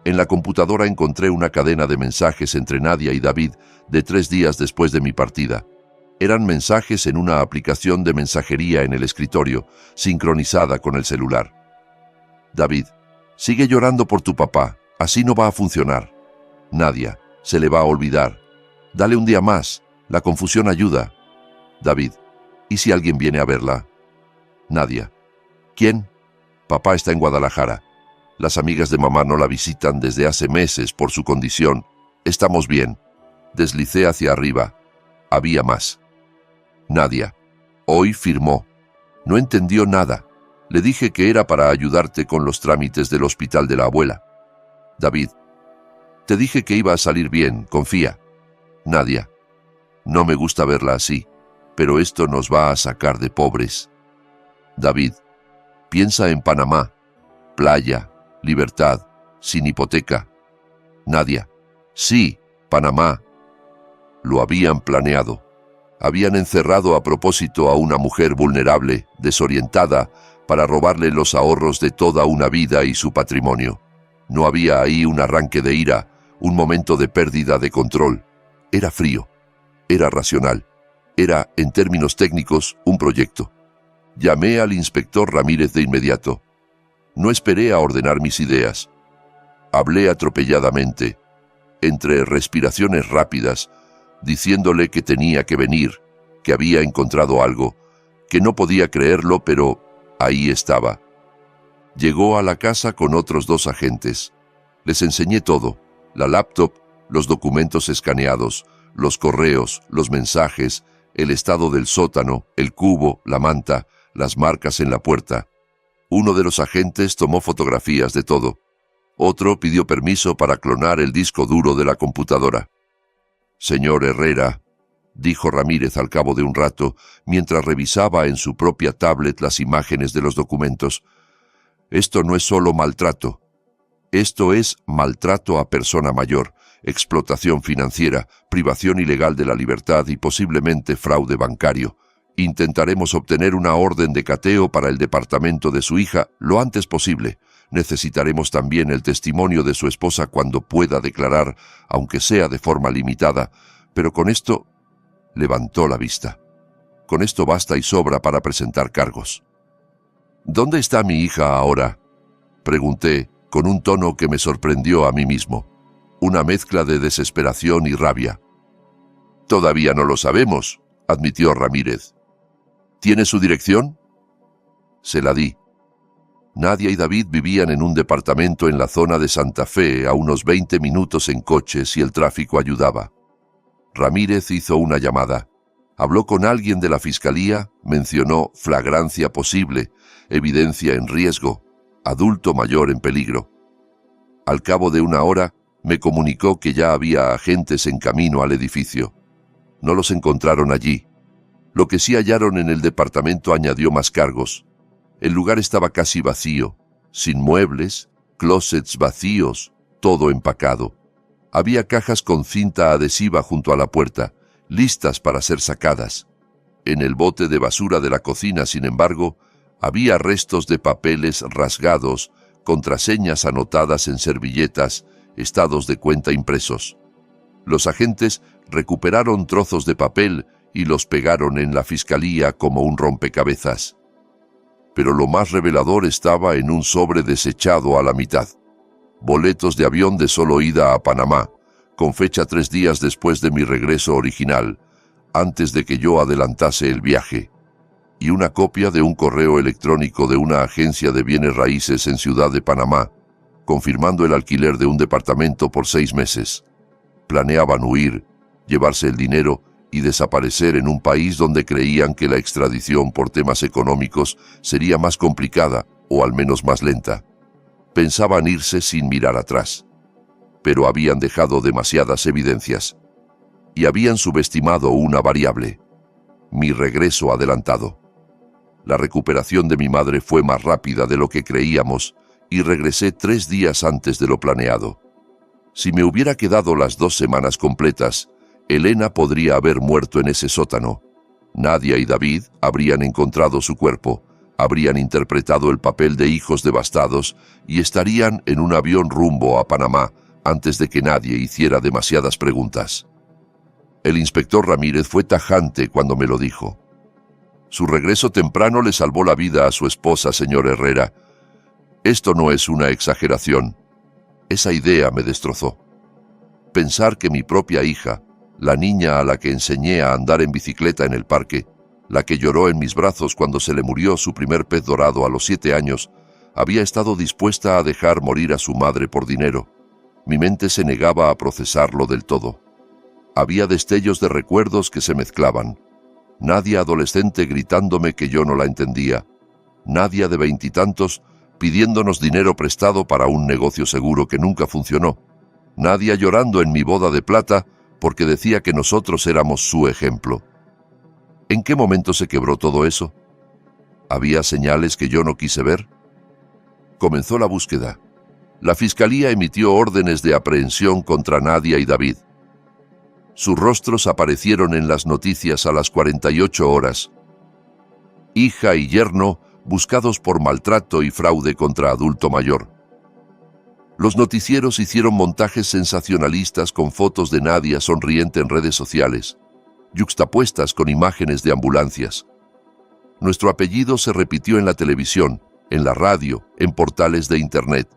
En la computadora encontré una cadena de mensajes entre Nadia y David de 3 días después de mi partida. Eran mensajes en una aplicación de mensajería en el escritorio, sincronizada con el celular. David, sigue llorando por tu papá. Así no va a funcionar. Nadia, se le va a olvidar. Dale un día más. La confusión ayuda. David, ¿y si alguien viene a verla? Nadia, ¿quién? Papá está en Guadalajara. Las amigas de mamá no la visitan desde hace meses por su condición. Estamos bien. Deslicé hacia arriba. Había más. Nadia, hoy firmó. No entendió nada. Le dije que era para ayudarte con los trámites del hospital de la abuela. David, te dije que iba a salir bien, confía. Nadia, no me gusta verla así, pero esto nos va a sacar de pobres. David, piensa en Panamá, playa, libertad, sin hipoteca. Nadia, sí, Panamá. Lo habían planeado. Habían encerrado a propósito a una mujer vulnerable, desorientada, para robarle los ahorros de toda una vida y su patrimonio. No había ahí un arranque de ira, un momento de pérdida de control. Era frío, era racional, era, en términos técnicos, un proyecto. Llamé al inspector Ramírez de inmediato. No esperé a ordenar mis ideas. Hablé atropelladamente, entre respiraciones rápidas, diciéndole que tenía que venir, que había encontrado algo, que no podía creerlo, pero ahí estaba. Llegó a la casa con otros 2 agentes. Les enseñé todo: la laptop, los documentos escaneados, los correos, los mensajes, el estado del sótano, el cubo, la manta, las marcas en la puerta. Uno de los agentes tomó fotografías de todo. Otro pidió permiso para clonar el disco duro de la computadora. «Señor Herrera», dijo Ramírez al cabo de un rato, mientras revisaba en su propia tablet las imágenes de los documentos, «esto no es solo maltrato. Esto es maltrato a persona mayor, explotación financiera, privación ilegal de la libertad y posiblemente fraude bancario. Intentaremos obtener una orden de cateo para el departamento de su hija lo antes posible. Necesitaremos también el testimonio de su esposa cuando pueda declarar, aunque sea de forma limitada, pero con esto…» Levantó la vista. «Con esto basta y sobra para presentar cargos». «¿Dónde está mi hija ahora?», pregunté, con un tono que me sorprendió a mí mismo, una mezcla de desesperación y rabia. «Todavía no lo sabemos», admitió Ramírez. «¿Tiene su dirección?». Se la di. Nadia y David vivían en un departamento en la zona de Santa Fe, a unos 20 minutos en coche si el tráfico ayudaba. Ramírez hizo una llamada. Habló con alguien de la fiscalía, mencionó flagrancia posible, evidencia en riesgo, adulto mayor en peligro. Al cabo de una hora, me comunicó que ya había agentes en camino al edificio. No los encontraron allí. Lo que sí hallaron en el departamento añadió más cargos. El lugar estaba casi vacío, sin muebles, closets vacíos, todo empacado. Había cajas con cinta adhesiva junto a la puerta, listas para ser sacadas. En el bote de basura de la cocina, sin embargo, había restos de papeles rasgados, contraseñas anotadas en servilletas, estados de cuenta impresos. Los agentes recuperaron trozos de papel y los pegaron en la fiscalía como un rompecabezas. Pero lo más revelador estaba en un sobre desechado a la mitad. Boletos de avión de solo ida a Panamá, con fecha 3 días después de mi regreso original, antes de que yo adelantase el viaje, y una copia de un correo electrónico de una agencia de bienes raíces en Ciudad de Panamá, confirmando el alquiler de un departamento por 6 meses. Planeaban huir, llevarse el dinero y desaparecer en un país donde creían que la extradición por temas económicos sería más complicada o al menos más lenta. Pensaban irse sin mirar atrás, pero habían dejado demasiadas evidencias y habían subestimado una variable: mi regreso adelantado. La recuperación de mi madre fue más rápida de lo que creíamos y regresé 3 días antes de lo planeado. Si me hubiera quedado las 2 semanas completas, Elena podría haber muerto en ese sótano. Nadia y David habrían encontrado su cuerpo, habrían interpretado el papel de hijos devastados y estarían en un avión rumbo a Panamá antes de que nadie hiciera demasiadas preguntas. El inspector Ramírez fue tajante cuando me lo dijo. Su regreso temprano le salvó la vida a su esposa, señor Herrera. Esto no es una exageración. Esa idea me destrozó. Pensar que mi propia hija, la niña a la que enseñé a andar en bicicleta en el parque, la que lloró en mis brazos cuando se le murió su primer pez dorado a los 7 años, había estado dispuesta a dejar morir a su madre por dinero. Mi mente se negaba a procesarlo del todo. Había destellos de recuerdos que se mezclaban. Nadia adolescente gritándome que yo no la entendía. Nadia de 20 y tantos pidiéndonos dinero prestado para un negocio seguro que nunca funcionó. Nadia llorando en mi boda de plata porque decía que nosotros éramos su ejemplo. ¿En qué momento se quebró todo eso? ¿Había señales que yo no quise ver? Comenzó la búsqueda. La fiscalía emitió órdenes de aprehensión contra Nadia y David. Sus rostros aparecieron en las noticias a las 48 horas. Hija y yerno buscados por maltrato y fraude contra adulto mayor. Los noticieros hicieron montajes sensacionalistas con fotos de Nadia sonriente en redes sociales, yuxtapuestas con imágenes de ambulancias. Nuestro apellido se repitió en la televisión, en la radio, en portales de internet.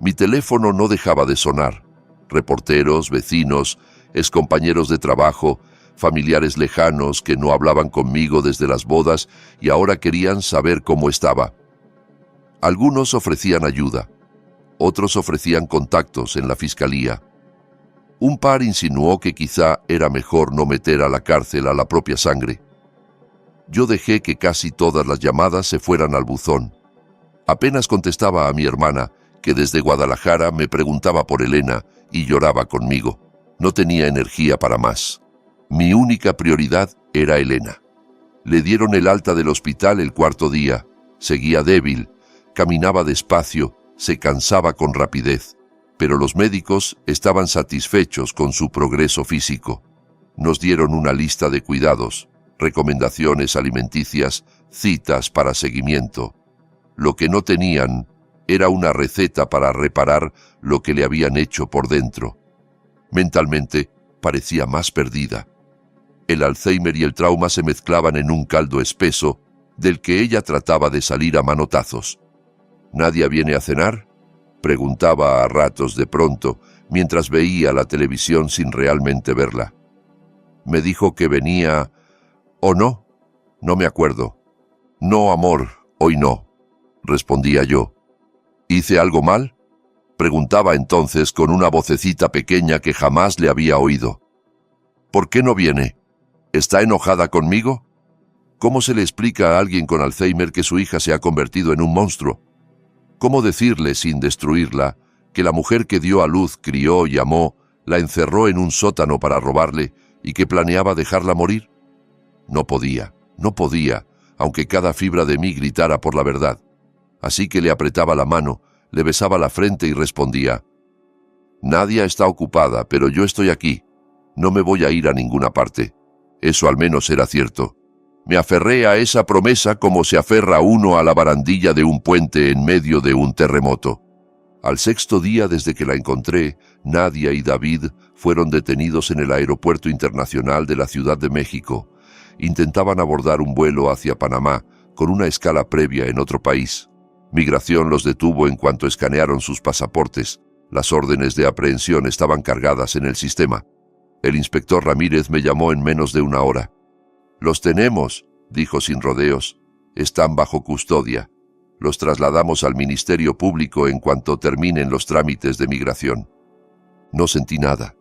Mi teléfono no dejaba de sonar. Reporteros, vecinos, excompañeros de trabajo, familiares lejanos que no hablaban conmigo desde las bodas y ahora querían saber cómo estaba. Algunos ofrecían ayuda, otros ofrecían contactos en la fiscalía. Un par insinuó que quizá era mejor no meter a la cárcel a la propia sangre. Yo dejé que casi todas las llamadas se fueran al buzón. Apenas contestaba a mi hermana, que desde Guadalajara me preguntaba por Elena y lloraba conmigo. No tenía energía para más. Mi única prioridad era Elena. Le dieron el alta del hospital el cuarto día. Seguía débil, caminaba despacio, se cansaba con rapidez. Pero los médicos estaban satisfechos con su progreso físico. Nos dieron una lista de cuidados, recomendaciones alimenticias, citas para seguimiento. Lo que no tenían era una receta para reparar lo que le habían hecho por dentro. Mentalmente parecía más perdida. El Alzheimer y el trauma se mezclaban en un caldo espeso del que ella trataba de salir a manotazos. ¿Nadie viene a cenar?, preguntaba a ratos de pronto, mientras veía la televisión sin realmente verla. Me dijo que venía... ¿O no? No me acuerdo. No, amor, hoy no, respondía yo. ¿Hice algo mal?, preguntaba entonces con una vocecita pequeña que jamás le había oído. ¿Por qué no viene? ¿Está enojada conmigo? ¿Cómo se le explica a alguien con Alzheimer que su hija se ha convertido en un monstruo? ¿Cómo decirle, sin destruirla, que la mujer que dio a luz, crió y amó, la encerró en un sótano para robarle y que planeaba dejarla morir? No podía, aunque cada fibra de mí gritara por la verdad. Así que le apretaba la mano, le besaba la frente y respondía: Nadia está ocupada, pero yo estoy aquí. No me voy a ir a ninguna parte. Eso al menos era cierto. Me aferré a esa promesa como se aferra uno a la barandilla de un puente en medio de un terremoto. Al sexto día desde que la encontré, Nadia y David fueron detenidos en el Aeropuerto Internacional de la Ciudad de México. Intentaban abordar un vuelo hacia Panamá, con una escala previa en otro país. Migración los detuvo en cuanto escanearon sus pasaportes. Las órdenes de aprehensión estaban cargadas en el sistema. El inspector Ramírez me llamó en menos de una hora. «Los tenemos», dijo sin rodeos. «Están bajo custodia. Los trasladamos al Ministerio Público en cuanto terminen los trámites de migración». No sentí nada.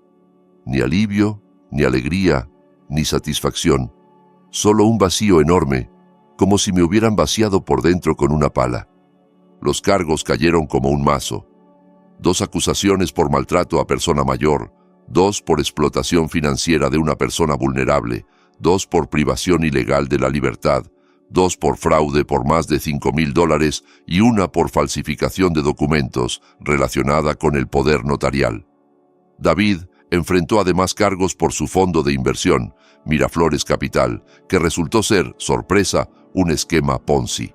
Ni alivio, ni alegría, ni satisfacción. Solo un vacío enorme, como si me hubieran vaciado por dentro con una pala. Los cargos cayeron como un mazo. 2 acusaciones por maltrato a persona mayor, 2 por explotación financiera de una persona vulnerable, 2 por privación ilegal de la libertad, 2 por fraude por más de $5,000 y 1 por falsificación de documentos relacionada con el poder notarial. David enfrentó además cargos por su fondo de inversión, Miraflores Capital, que resultó ser, sorpresa, un esquema Ponzi.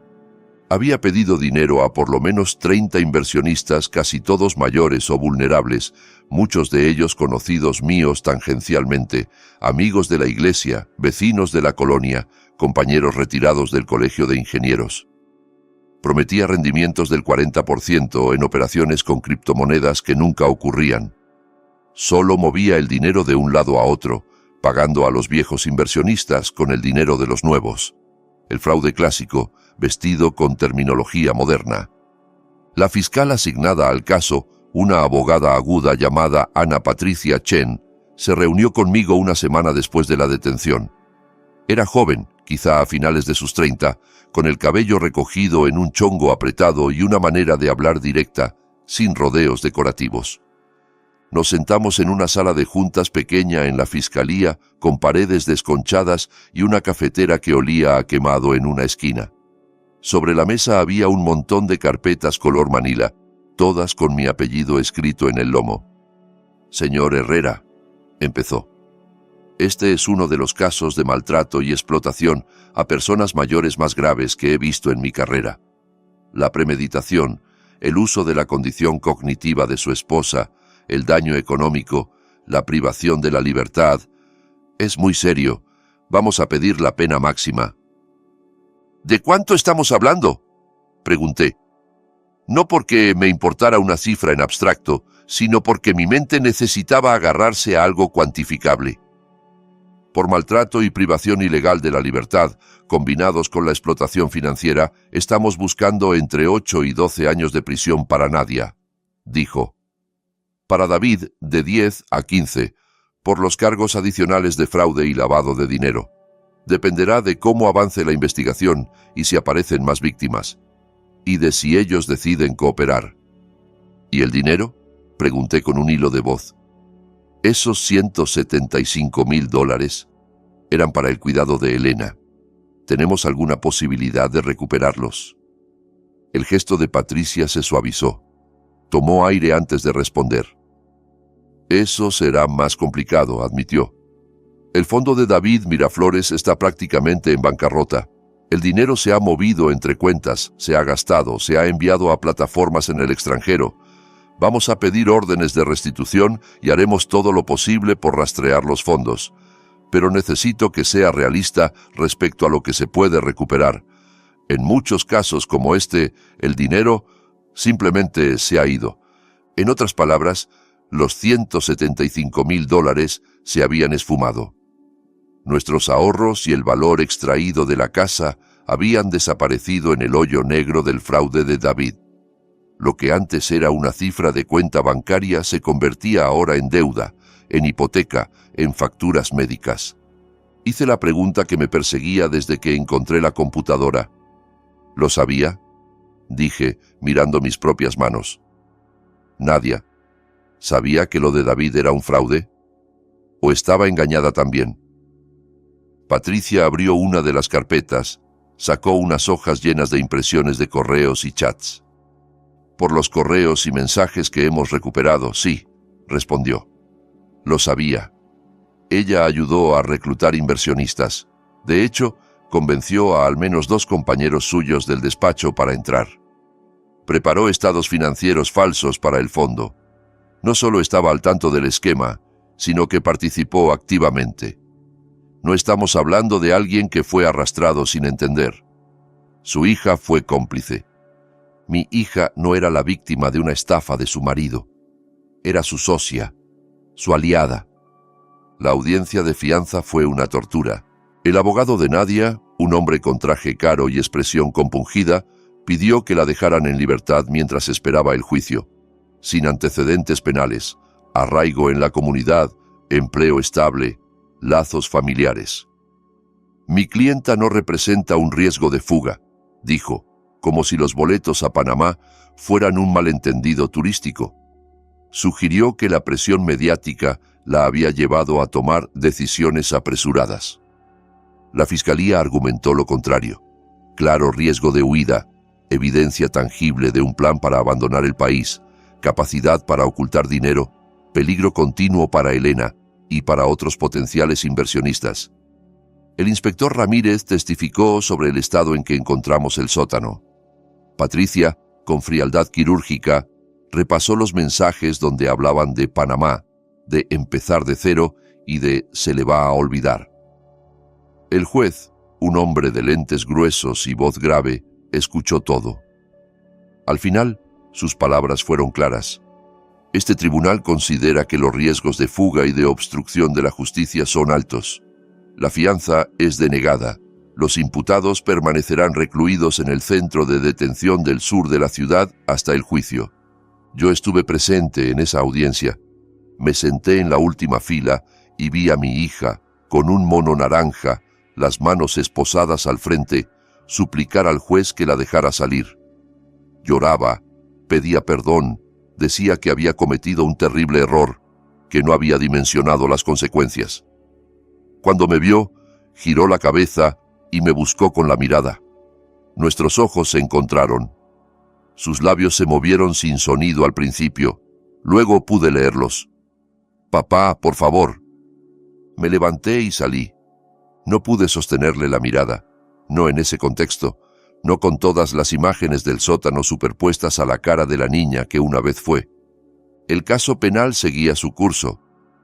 Había pedido dinero a por lo menos 30 inversionistas, casi todos mayores o vulnerables, muchos de ellos conocidos míos tangencialmente, amigos de la iglesia, vecinos de la colonia, compañeros retirados del colegio de ingenieros. Prometía rendimientos del 40% en operaciones con criptomonedas que nunca ocurrían. Solo movía el dinero de un lado a otro, pagando a los viejos inversionistas con el dinero de los nuevos. El fraude clásico, vestido con terminología moderna. La fiscal asignada al caso, una abogada aguda llamada Ana Patricia Chen, se reunió conmigo una semana después de la detención. Era joven, quizá a finales de sus 30, con el cabello recogido en un chongo apretado y una manera de hablar directa, sin rodeos decorativos. Nos sentamos en una sala de juntas pequeña en la fiscalía, con paredes desconchadas y una cafetera que olía a quemado en una esquina. Sobre la mesa había un montón de carpetas color manila, todas con mi apellido escrito en el lomo. «Señor Herrera», empezó. «Este es uno de los casos de maltrato y explotación a personas mayores más graves que he visto en mi carrera. La premeditación, el uso de la condición cognitiva de su esposa, el daño económico, la privación de la libertad. Es muy serio. Vamos a pedir la pena máxima». «¿De cuánto estamos hablando?», pregunté. No porque me importara una cifra en abstracto, sino porque mi mente necesitaba agarrarse a algo cuantificable. Por maltrato y privación ilegal de la libertad, combinados con la explotación financiera, estamos buscando entre 8 y 12 años de prisión para Nadia, dijo. Para David, de 10 a 15, por los cargos adicionales de fraude y lavado de dinero. Dependerá de cómo avance la investigación y si aparecen más víctimas, y de si ellos deciden cooperar. ¿Y el dinero?, pregunté con un hilo de voz. Esos $175,000 eran para el cuidado de Elena. ¿Tenemos alguna posibilidad de recuperarlos? El gesto de Patricia se suavizó. Tomó aire antes de responder. Eso será más complicado, admitió. El fondo de David Miraflores está prácticamente en bancarrota. El dinero se ha movido entre cuentas, se ha gastado, se ha enviado a plataformas en el extranjero. Vamos a pedir órdenes de restitución y haremos todo lo posible por rastrear los fondos. Pero necesito que sea realista respecto a lo que se puede recuperar. En muchos casos como este, el dinero simplemente se ha ido. En otras palabras, los $175,000 se habían esfumado. Nuestros ahorros y el valor extraído de la casa habían desaparecido en el hoyo negro del fraude de David. Lo que antes era una cifra de cuenta bancaria se convertía ahora en deuda, en hipoteca, en facturas médicas. Hice la pregunta que me perseguía desde que encontré la computadora. ¿Lo sabía?, dije, mirando mis propias manos. Nadia, ¿sabía que lo de David era un fraude? ¿O estaba engañada también? Patricia abrió una de las carpetas, sacó unas hojas llenas de impresiones de correos y chats. Por los correos y mensajes que hemos recuperado, sí, respondió. Lo sabía. Ella ayudó a reclutar inversionistas. De hecho, convenció a al menos 2 compañeros suyos del despacho para entrar. Preparó estados financieros falsos para el fondo. No solo estaba al tanto del esquema, sino que participó activamente. No estamos hablando de alguien que fue arrastrado sin entender. Su hija fue cómplice. Mi hija no era la víctima de una estafa de su marido. Era su socia, su aliada. La audiencia de fianza fue una tortura. El abogado de Nadia, un hombre con traje caro y expresión compungida, pidió que la dejaran en libertad mientras esperaba el juicio. Sin antecedentes penales, arraigo en la comunidad, empleo estable, lazos familiares. Mi clienta no representa un riesgo de fuga, dijo, como si los boletos a Panamá fueran un malentendido turístico. Sugirió que la presión mediática la había llevado a tomar decisiones apresuradas. La fiscalía argumentó lo contrario. Claro riesgo de huida, evidencia tangible de un plan para abandonar el país, capacidad para ocultar dinero, peligro continuo para Elena y para otros potenciales inversionistas. El inspector Ramírez testificó sobre el estado en que encontramos el sótano. Patricia, con frialdad quirúrgica, repasó los mensajes donde hablaban de Panamá, de empezar de cero y de se le va a olvidar. El juez, un hombre de lentes gruesos y voz grave, escuchó todo. Al final, sus palabras fueron claras. Este tribunal considera que los riesgos de fuga y de obstrucción de la justicia son altos. La fianza es denegada. Los imputados permanecerán recluidos en el centro de detención del sur de la ciudad hasta el juicio. Yo estuve presente en esa audiencia. Me senté en la última fila y vi a mi hija, con un mono naranja, las manos esposadas al frente, suplicar al juez que la dejara salir. Lloraba, pedía perdón, decía que había cometido un terrible error, que no había dimensionado las consecuencias. Cuando me vio, giró la cabeza y me buscó con la mirada. Nuestros ojos se encontraron. Sus labios se movieron sin sonido al principio. Luego pude leerlos. «Papá, por favor». Me levanté y salí. No pude sostenerle la mirada. No en ese contexto. No con todas las imágenes del sótano superpuestas a la cara de la niña que una vez fue. El caso penal seguía su curso,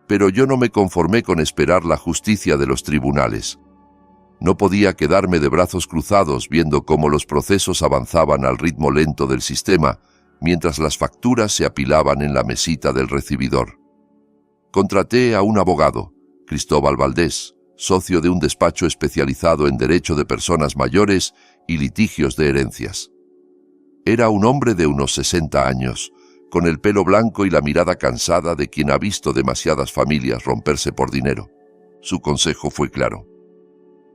pero yo no me conformé con esperar la justicia de los tribunales. No podía quedarme de brazos cruzados viendo cómo los procesos avanzaban al ritmo lento del sistema, mientras las facturas se apilaban en la mesita del recibidor. Contraté a un abogado, Cristóbal Valdés, socio de un despacho especializado en derecho de personas mayores y litigios de herencias. Era un hombre de unos 60 años, con el pelo blanco y la mirada cansada de quien ha visto demasiadas familias romperse por dinero. Su consejo fue claro.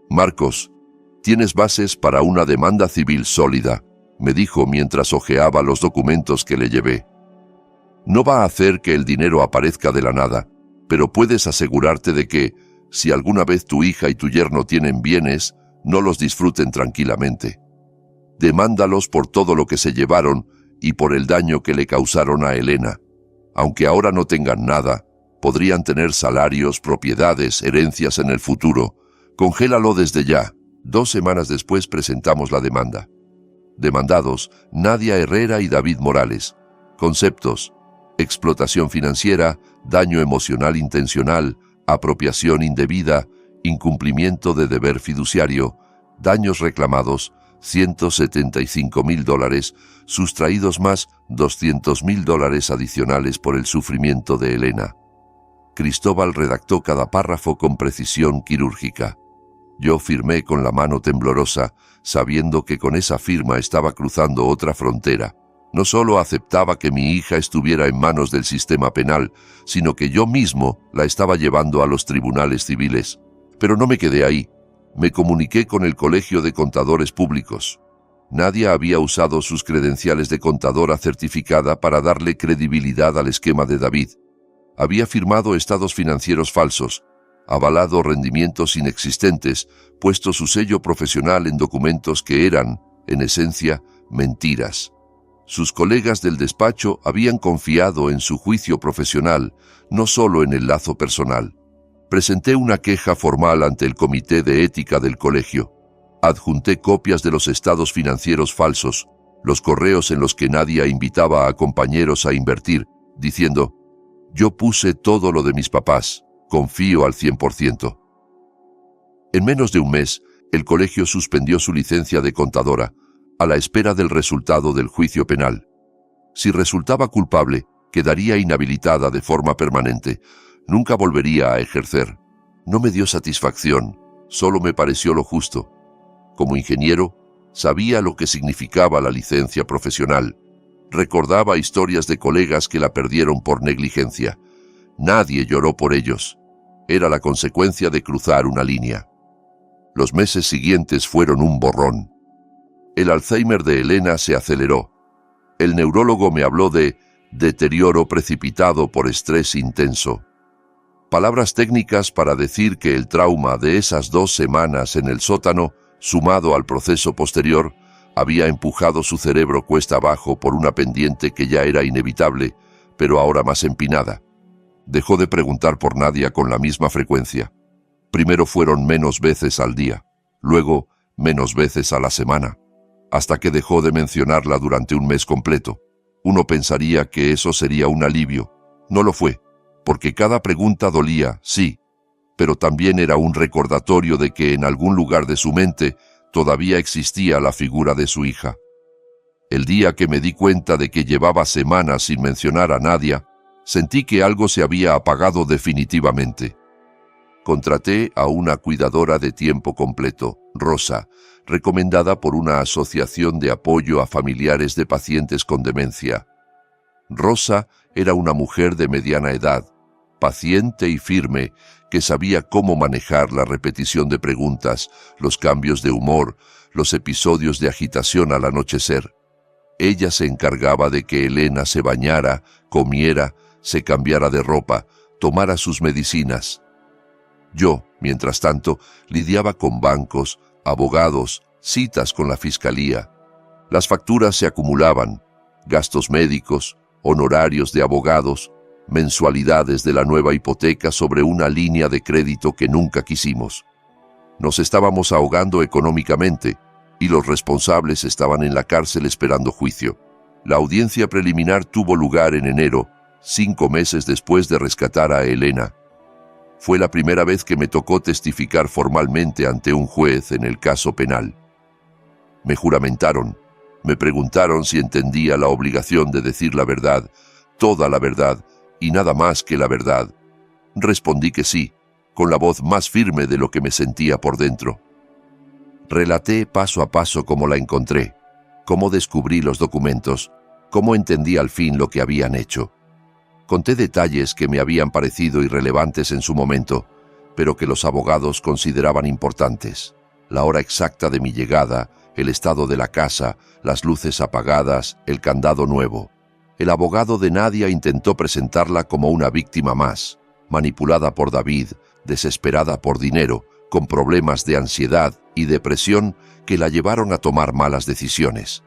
«Marcos, tienes bases para una demanda civil sólida», me dijo mientras hojeaba los documentos que le llevé. «No va a hacer que el dinero aparezca de la nada, pero puedes asegurarte de que, si alguna vez tu hija y tu yerno tienen bienes, no los disfruten tranquilamente. Demándalos por todo lo que se llevaron y por el daño que le causaron a Elena. Aunque ahora no tengan nada, podrían tener salarios, propiedades, herencias en el futuro. Congélalo desde ya». 2 semanas después presentamos la demanda. Demandados: Nadia Herrera y David Morales. Conceptos: explotación financiera, daño emocional intencional, apropiación indebida, incumplimiento de deber fiduciario. Daños reclamados: $175,000, sustraídos más $200,000 adicionales por el sufrimiento de Elena. Cristóbal redactó cada párrafo con precisión quirúrgica. Yo firmé con la mano temblorosa, sabiendo que con esa firma estaba cruzando otra frontera. No solo aceptaba que mi hija estuviera en manos del sistema penal, sino que yo mismo la estaba llevando a los tribunales civiles. Pero no me quedé ahí. Me comuniqué con el Colegio de Contadores Públicos. Nadia había usado sus credenciales de contadora certificada para darle credibilidad al esquema de David. Había firmado estados financieros falsos, avalado rendimientos inexistentes, puesto su sello profesional en documentos que eran, en esencia, mentiras. Sus colegas del despacho habían confiado en su juicio profesional, no solo en el lazo personal. Presenté una queja formal ante el Comité de Ética del colegio. Adjunté copias de los estados financieros falsos, los correos en los que Nadia invitaba a compañeros a invertir, diciendo: «Yo puse todo lo de mis papás, confío al 100%. En menos de un mes, el colegio suspendió su licencia de contadora, a la espera del resultado del juicio penal. Si resultaba culpable, quedaría inhabilitada de forma permanente. Nunca volvería a ejercer. No me dio satisfacción, solo me pareció lo justo. Como ingeniero, sabía lo que significaba la licencia profesional. Recordaba historias de colegas que la perdieron por negligencia. Nadie lloró por ellos. Era la consecuencia de cruzar una línea. Los meses siguientes fueron un borrón. El Alzheimer de Elena se aceleró. El neurólogo me habló de deterioro precipitado por estrés intenso. Palabras técnicas para decir que el trauma de esas 2 semanas en el sótano, sumado al proceso posterior, había empujado su cerebro cuesta abajo por una pendiente que ya era inevitable, pero ahora más empinada. Dejó de preguntar por Nadia con la misma frecuencia. Primero fueron menos veces al día, luego menos veces a la semana, hasta que dejó de mencionarla durante un mes completo. Uno pensaría que eso sería un alivio. No lo fue, porque cada pregunta dolía, sí, pero también era un recordatorio de que en algún lugar de su mente todavía existía la figura de su hija. El día que me di cuenta de que llevaba semanas sin mencionar a Nadia, sentí que algo se había apagado definitivamente. Contraté a una cuidadora de tiempo completo, Rosa, recomendada por una asociación de apoyo a familiares de pacientes con demencia. Rosa era una mujer de mediana edad, paciente y firme, que sabía cómo manejar la repetición de preguntas, los cambios de humor, los episodios de agitación al anochecer. Ella se encargaba de que Elena se bañara, comiera, se cambiara de ropa, tomara sus medicinas. Yo, mientras tanto, lidiaba con bancos, abogados, citas con la fiscalía. Las facturas se acumulaban, gastos médicos, honorarios de abogados, mensualidades de la nueva hipoteca sobre una línea de crédito que nunca quisimos. Nos estábamos ahogando económicamente y los responsables estaban en la cárcel esperando juicio. La audiencia preliminar tuvo lugar en enero, 5 meses después de rescatar a Elena. Fue la primera vez que me tocó testificar formalmente ante un juez en el caso penal. Me juramentaron, me preguntaron si entendía la obligación de decir la verdad, toda la verdad, y nada más que la verdad. Respondí que sí, con la voz más firme de lo que me sentía por dentro. Relaté paso a paso cómo la encontré, cómo descubrí los documentos, cómo entendí al fin lo que habían hecho. Conté detalles que me habían parecido irrelevantes en su momento, pero que los abogados consideraban importantes. La hora exacta de mi llegada, el estado de la casa, las luces apagadas, el candado nuevo. El abogado de Nadia intentó presentarla como una víctima más, manipulada por David, desesperada por dinero, con problemas de ansiedad y depresión que la llevaron a tomar malas decisiones.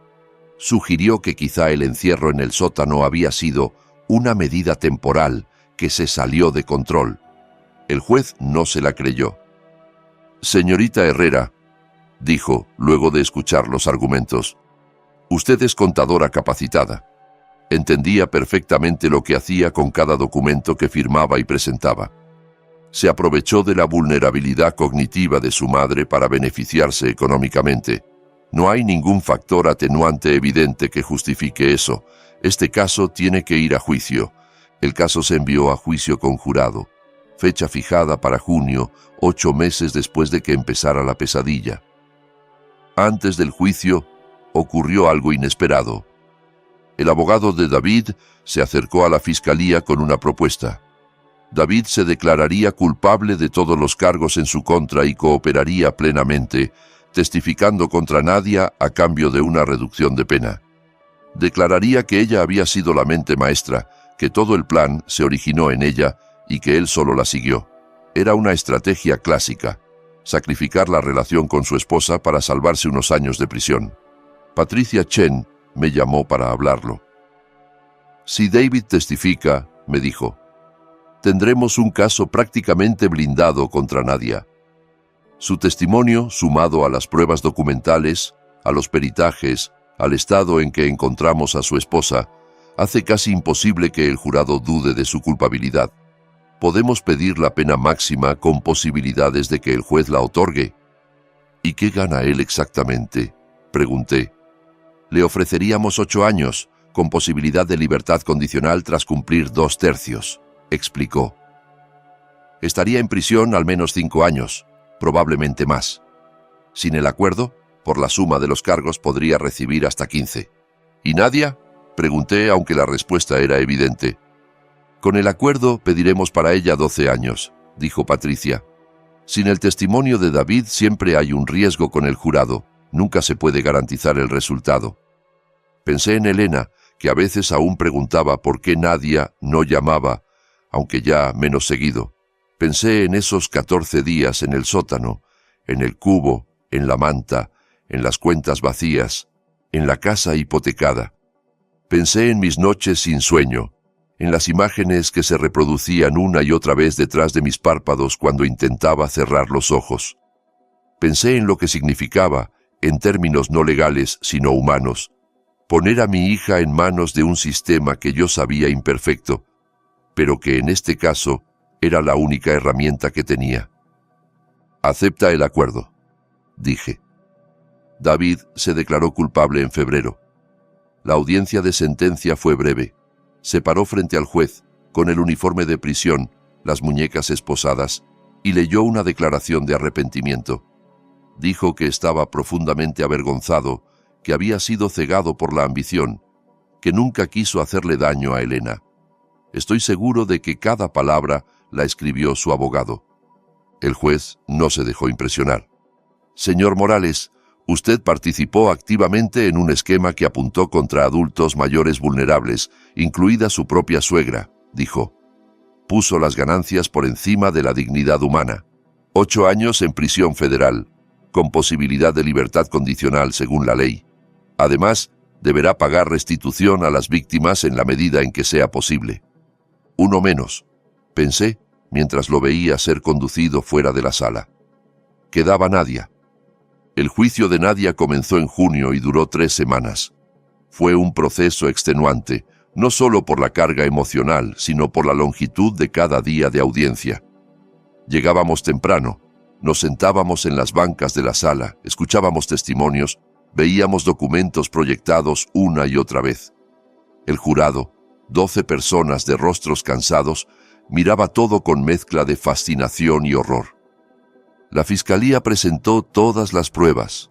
Sugirió que quizá el encierro en el sótano había sido una medida temporal que se salió de control. El juez no se la creyó. «Señorita Herrera», dijo, luego de escuchar los argumentos, «usted es contadora capacitada. Entendía perfectamente lo que hacía con cada documento que firmaba y presentaba. Se aprovechó de la vulnerabilidad cognitiva de su madre para beneficiarse económicamente. No hay ningún factor atenuante evidente que justifique eso. Este caso tiene que ir a juicio. El caso se envió a juicio con jurado. Fecha fijada para junio, 8 meses después de que empezara la pesadilla. Antes del juicio, ocurrió algo inesperado. El abogado de David se acercó a la fiscalía con una propuesta. David se declararía culpable de todos los cargos en su contra y cooperaría plenamente, testificando contra Nadia a cambio de una reducción de pena. Declararía que ella había sido la mente maestra, que todo el plan se originó en ella y que él solo la siguió. Era una estrategia clásica, sacrificar la relación con su esposa para salvarse unos años de prisión. Patricia Chen me llamó para hablarlo. «Si David testifica», me dijo, «tendremos un caso prácticamente blindado contra Nadia. Su testimonio, sumado a las pruebas documentales, a los peritajes, al estado en que encontramos a su esposa, hace casi imposible que el jurado dude de su culpabilidad. Podemos pedir la pena máxima con posibilidades de que el juez la otorgue». «¿Y qué gana él exactamente?», pregunté. «Le ofreceríamos 8 años, con posibilidad de libertad condicional tras cumplir 2/3, explicó. «Estaría en prisión al menos 5 años, probablemente más. Sin el acuerdo, por la suma de los cargos podría recibir hasta 15. ¿Y Nadia?», pregunté, aunque la respuesta era evidente. «Con el acuerdo pediremos para ella 12 años», dijo Patricia. «Sin el testimonio de David siempre hay un riesgo con el jurado. Nunca se puede garantizar el resultado». Pensé en Elena, que a veces aún preguntaba por qué Nadia no llamaba, aunque ya menos seguido. Pensé en esos 14 días en el sótano, en el cubo, en la manta, en las cuentas vacías, en la casa hipotecada. Pensé en mis noches sin sueño, en las imágenes que se reproducían una y otra vez detrás de mis párpados cuando intentaba cerrar los ojos. Pensé en lo que significaba, en términos no legales sino humanos, poner a mi hija en manos de un sistema que yo sabía imperfecto, pero que en este caso era la única herramienta que tenía. «Acepta el acuerdo», dije. David se declaró culpable en febrero. La audiencia de sentencia fue breve. Se paró frente al juez, con el uniforme de prisión, las muñecas esposadas, y leyó una declaración de arrepentimiento. Dijo que estaba profundamente avergonzado, que había sido cegado por la ambición, que nunca quiso hacerle daño a Elena. Estoy seguro de que cada palabra la escribió su abogado. El juez no se dejó impresionar. «Señor Morales, usted participó activamente en un esquema que apuntó contra adultos mayores vulnerables, incluida su propia suegra», dijo. «Puso las ganancias por encima de la dignidad humana. 8 años en prisión federal, con posibilidad de libertad condicional según la ley. Además, deberá pagar restitución a las víctimas en la medida en que sea posible». «Uno menos», pensé, mientras lo veía ser conducido fuera de la sala. Quedaba Nadia. El juicio de Nadia comenzó en junio y duró 3 semanas. Fue un proceso extenuante, no solo por la carga emocional, sino por la longitud de cada día de audiencia. Llegábamos temprano, nos sentábamos en las bancas de la sala, escuchábamos testimonios, veíamos documentos proyectados una y otra vez. El jurado, 12 personas de rostros cansados, Miraba todo con mezcla de fascinación y horror. La fiscalía presentó todas las pruebas: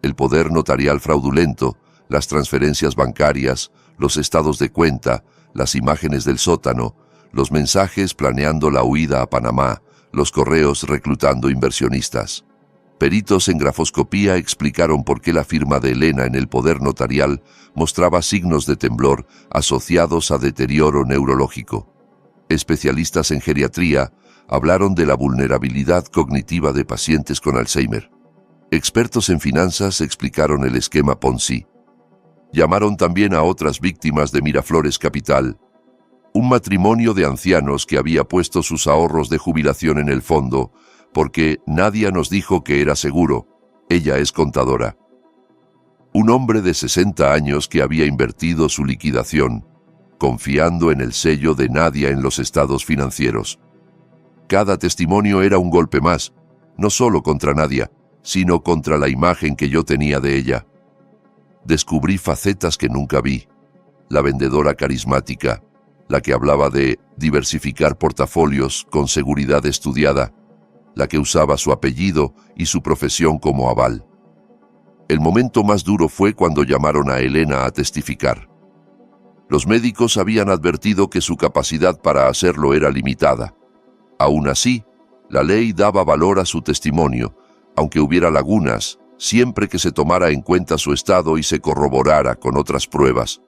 el poder notarial fraudulento, las transferencias bancarias, los estados de cuenta, las imágenes del sótano, los mensajes planeando la huida a Panamá, los correos reclutando inversionistas. Peritos en grafoscopía explicaron por qué la firma de Elena en el poder notarial mostraba signos de temblor asociados a deterioro neurológico. Especialistas en geriatría hablaron de la vulnerabilidad cognitiva de pacientes con Alzheimer. Expertos en finanzas explicaron el esquema Ponzi. Llamaron también a otras víctimas de Miraflores Capital, un matrimonio de ancianos que había puesto sus ahorros de jubilación en el fondo porque Nadia nos dijo que era seguro. Ella es contadora. Un hombre de 60 años que había invertido su liquidación, confiando en el sello de Nadia en los estados financieros. Cada testimonio era un golpe más, no solo contra Nadia, sino contra la imagen que yo tenía de ella. Descubrí facetas que nunca vi: la vendedora carismática, la que hablaba de diversificar portafolios con seguridad estudiada, la que usaba su apellido y su profesión como aval. El momento más duro fue cuando llamaron a Elena a testificar. Los médicos habían advertido que su capacidad para hacerlo era limitada. Aún así, la ley daba valor a su testimonio, aunque hubiera lagunas, siempre que se tomara en cuenta su estado y se corroborara con otras pruebas.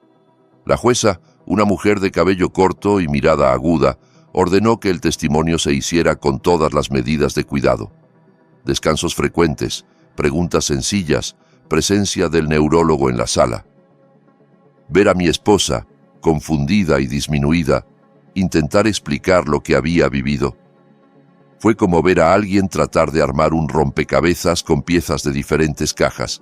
La jueza, una mujer de cabello corto y mirada aguda, ordenó que el testimonio se hiciera con todas las medidas de cuidado. Descansos frecuentes, preguntas sencillas, presencia del neurólogo en la sala. Ver a mi esposa, confundida y disminuida, intentar explicar lo que había vivido. Fue como ver a alguien tratar de armar un rompecabezas con piezas de diferentes cajas.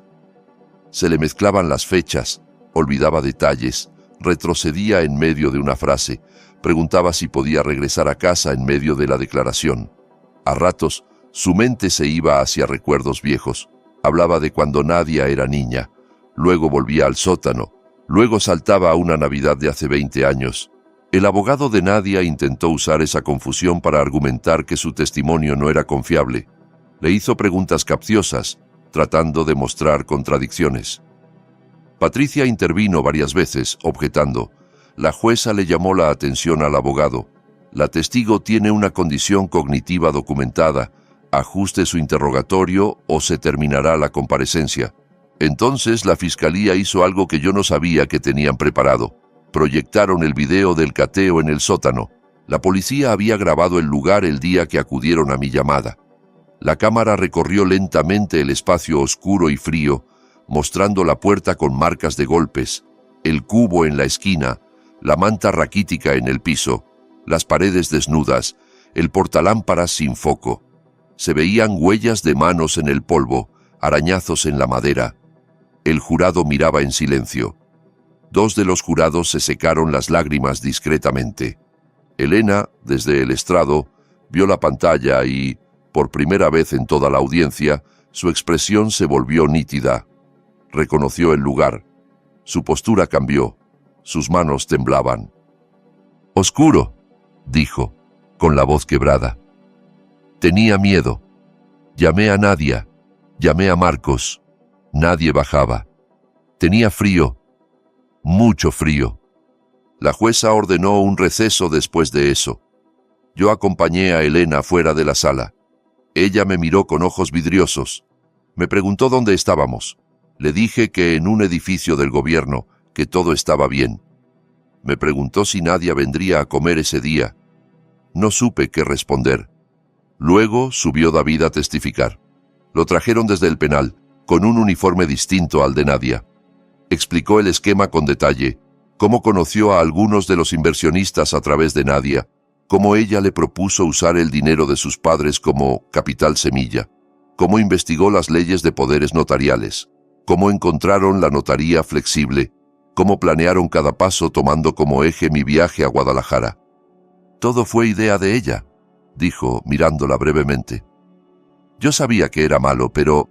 Se le mezclaban las fechas, olvidaba detalles, retrocedía en medio de una frase, preguntaba si podía regresar a casa en medio de la declaración. A ratos, su mente se iba hacia recuerdos viejos. Hablaba de cuando Nadia era niña, luego volvía al sótano, luego saltaba a una Navidad de hace 20 años. El abogado de Nadia intentó usar esa confusión para argumentar que su testimonio no era confiable. Le hizo preguntas capciosas, tratando de mostrar contradicciones. Patricia intervino varias veces, objetando. La jueza le llamó la atención al abogado. La testigo tiene una condición cognitiva documentada. Ajuste su interrogatorio o se terminará la comparecencia. Entonces la fiscalía hizo algo que yo no sabía que tenían preparado. Proyectaron el video del cateo en el sótano. La policía había grabado el lugar el día que acudieron a mi llamada. La cámara recorrió lentamente el espacio oscuro y frío, mostrando la puerta con marcas de golpes, el cubo en la esquina, la manta raquítica en el piso, las paredes desnudas, el portalámparas sin foco. Se veían huellas de manos en el polvo, arañazos en la madera. El jurado miraba en silencio. 2 de los jurados se secaron las lágrimas discretamente. Elena, desde el estrado, vio la pantalla y, por primera vez en toda la audiencia, su expresión se volvió nítida. Reconoció el lugar. Su postura cambió. Sus manos temblaban. «Oscuro», dijo, con la voz quebrada. Tenía miedo. Llamé a Nadia. Llamé a Marcos. Nadie bajaba. Tenía frío. Mucho frío. La jueza ordenó un receso después de eso. Yo acompañé a Elena fuera de la sala. Ella me miró con ojos vidriosos. Me preguntó dónde estábamos. Le dije que en un edificio del gobierno, que todo estaba bien. Me preguntó si Nadia vendría a comer ese día. No supe qué responder. Luego subió David a testificar. Lo trajeron desde el penal, con un uniforme distinto al de Nadia. Explicó el esquema con detalle, cómo conoció a algunos de los inversionistas a través de Nadia, cómo ella le propuso usar el dinero de sus padres como capital semilla, cómo investigó las leyes de poderes notariales, cómo encontraron la notaría flexible, cómo planearon cada paso tomando como eje mi viaje a Guadalajara. Todo fue idea de ella, dijo, mirándola brevemente. Yo sabía que era malo, pero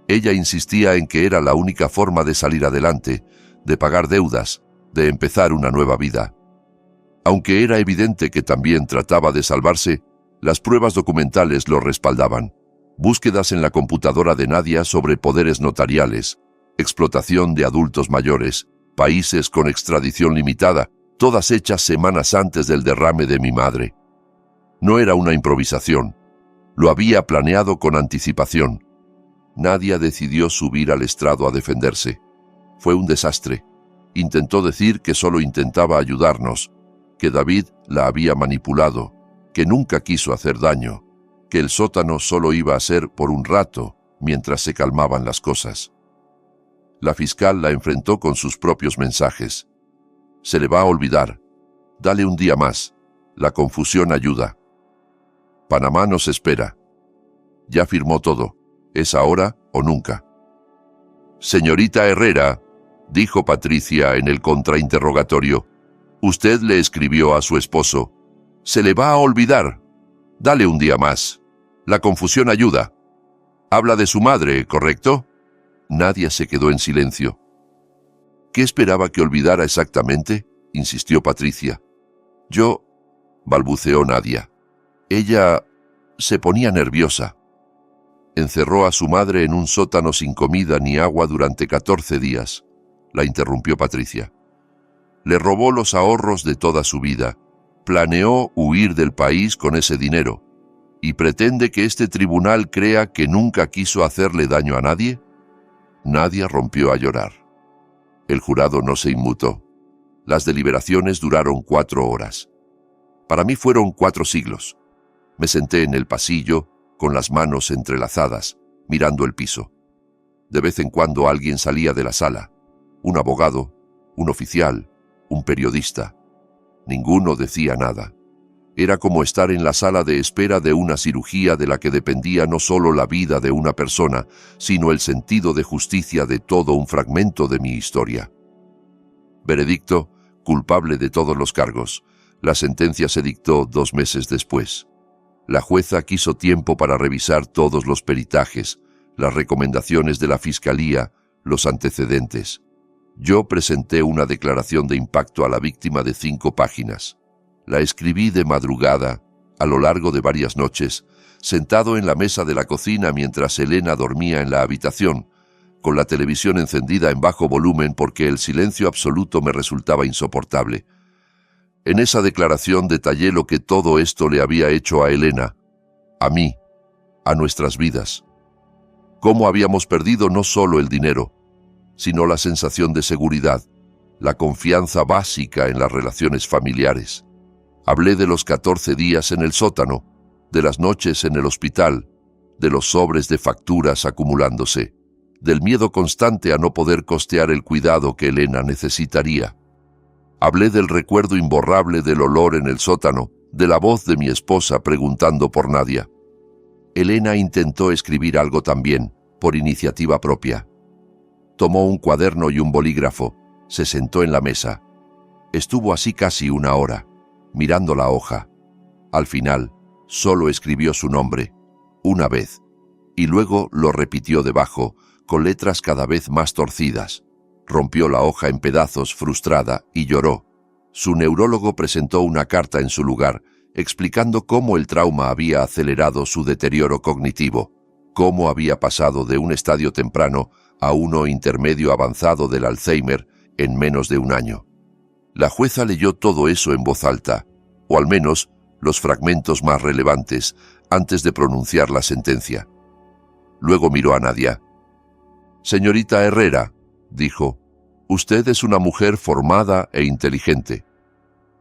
ella insistía en que era la única forma de salir adelante, de pagar deudas, de empezar una nueva vida. Aunque era evidente que también trataba de salvarse, las pruebas documentales lo respaldaban. Búsquedas en la computadora de Nadia sobre poderes notariales, explotación de adultos mayores, países con extradición limitada, todas hechas semanas antes del derrame de mi madre. No era una improvisación. Lo había planeado con anticipación. Nadia decidió subir al estrado a defenderse. Fue un desastre. Intentó decir que solo intentaba ayudarnos, que David la había manipulado, que nunca quiso hacer daño, que el sótano solo iba a ser por un rato, mientras se calmaban las cosas. La fiscal la enfrentó con sus propios mensajes. Se le va a olvidar. Dale un día más. La confusión ayuda. Panamá nos espera. Ya firmó todo. ¿Es ahora o nunca? Señorita Herrera, dijo Patricia en el contrainterrogatorio, usted le escribió a su esposo. Se le va a olvidar. Dale un día más. La confusión ayuda. Habla de su madre, ¿correcto? Nadia se quedó en silencio. ¿Qué esperaba que olvidara exactamente?, insistió Patricia. Yo, balbuceó Nadia. Ella se ponía nerviosa. Encerró a su madre en un sótano sin comida ni agua durante 14 días, la interrumpió Patricia. Le robó los ahorros de toda su vida, planeó huir del país con ese dinero, y pretende que este tribunal crea que nunca quiso hacerle daño a nadie. Nadia rompió a llorar. El jurado no se inmutó. Las deliberaciones duraron 4 horas. Para mí fueron 4 siglos. Me senté en el pasillo, con las manos entrelazadas, mirando el piso. De vez en cuando alguien salía de la sala. Un abogado, un oficial, un periodista. Ninguno decía nada. Era como estar en la sala de espera de una cirugía de la que dependía no solo la vida de una persona, sino el sentido de justicia de todo un fragmento de mi historia. Veredicto, culpable de todos los cargos. La sentencia se dictó 2 meses después. La jueza quiso tiempo para revisar todos los peritajes, las recomendaciones de la fiscalía, los antecedentes. Yo presenté una declaración de impacto a la víctima de 5 páginas. La escribí de madrugada, a lo largo de varias noches, sentado en la mesa de la cocina mientras Elena dormía en la habitación, con la televisión encendida en bajo volumen porque el silencio absoluto me resultaba insoportable. En esa declaración detallé lo que todo esto le había hecho a Elena, a mí, a nuestras vidas. Cómo habíamos perdido no solo el dinero, sino la sensación de seguridad, la confianza básica en las relaciones familiares. Hablé de los 14 días en el sótano, de las noches en el hospital, de los sobres de facturas acumulándose, del miedo constante a no poder costear el cuidado que Elena necesitaría. Hablé del recuerdo imborrable del olor en el sótano, de la voz de mi esposa preguntando por Nadia. Elena intentó escribir algo también, por iniciativa propia. Tomó un cuaderno y un bolígrafo, se sentó en la mesa. Estuvo así casi 1 hora, mirando la hoja. Al final, solo escribió su nombre, una vez, y luego lo repitió debajo, con letras cada vez más torcidas. Rompió la hoja en pedazos, frustrada, y lloró. Su neurólogo presentó una carta en su lugar, explicando cómo el trauma había acelerado su deterioro cognitivo, cómo había pasado de un estadio temprano a uno intermedio avanzado del Alzheimer en menos de 1 año. La jueza leyó todo eso en voz alta, o al menos los fragmentos más relevantes, antes de pronunciar la sentencia. Luego miró a Nadia. «Señorita Herrera», dijo, «usted es una mujer formada e inteligente.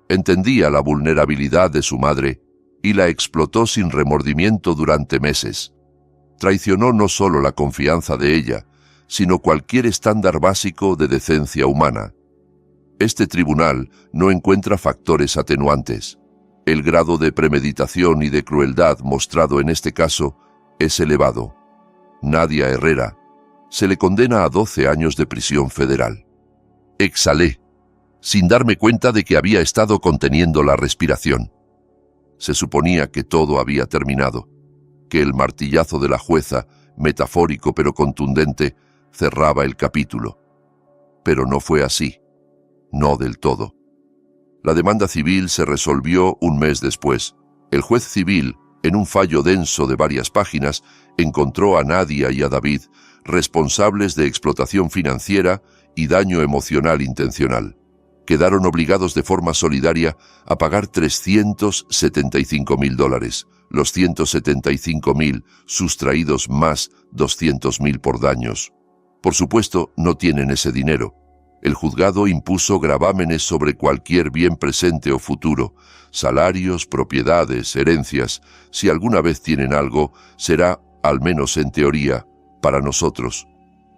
Entendía la vulnerabilidad de su madre y la explotó sin remordimiento durante meses. Traicionó no solo la confianza de ella, sino cualquier estándar básico de decencia humana. Este tribunal no encuentra factores atenuantes. El grado de premeditación y de crueldad mostrado en este caso es elevado. Nadia Herrera se le condena a 12 años de prisión federal». Exhalé, sin darme cuenta de que había estado conteniendo la respiración. Se suponía que todo había terminado, que el martillazo de la jueza, metafórico pero contundente, cerraba el capítulo. Pero no fue así, no del todo. La demanda civil se resolvió un mes después. El juez civil, en un fallo denso de varias páginas, encontró a Nadia y a David responsables de explotación financiera y daño emocional intencional. Quedaron obligados de forma solidaria a pagar $375.000, los 175.000 sustraídos más 200.000 por daños. Por supuesto, no tienen ese dinero. El juzgado impuso gravámenes sobre cualquier bien presente o futuro, salarios, propiedades, herencias. Si alguna vez tienen algo, será, al menos en teoría, para nosotros.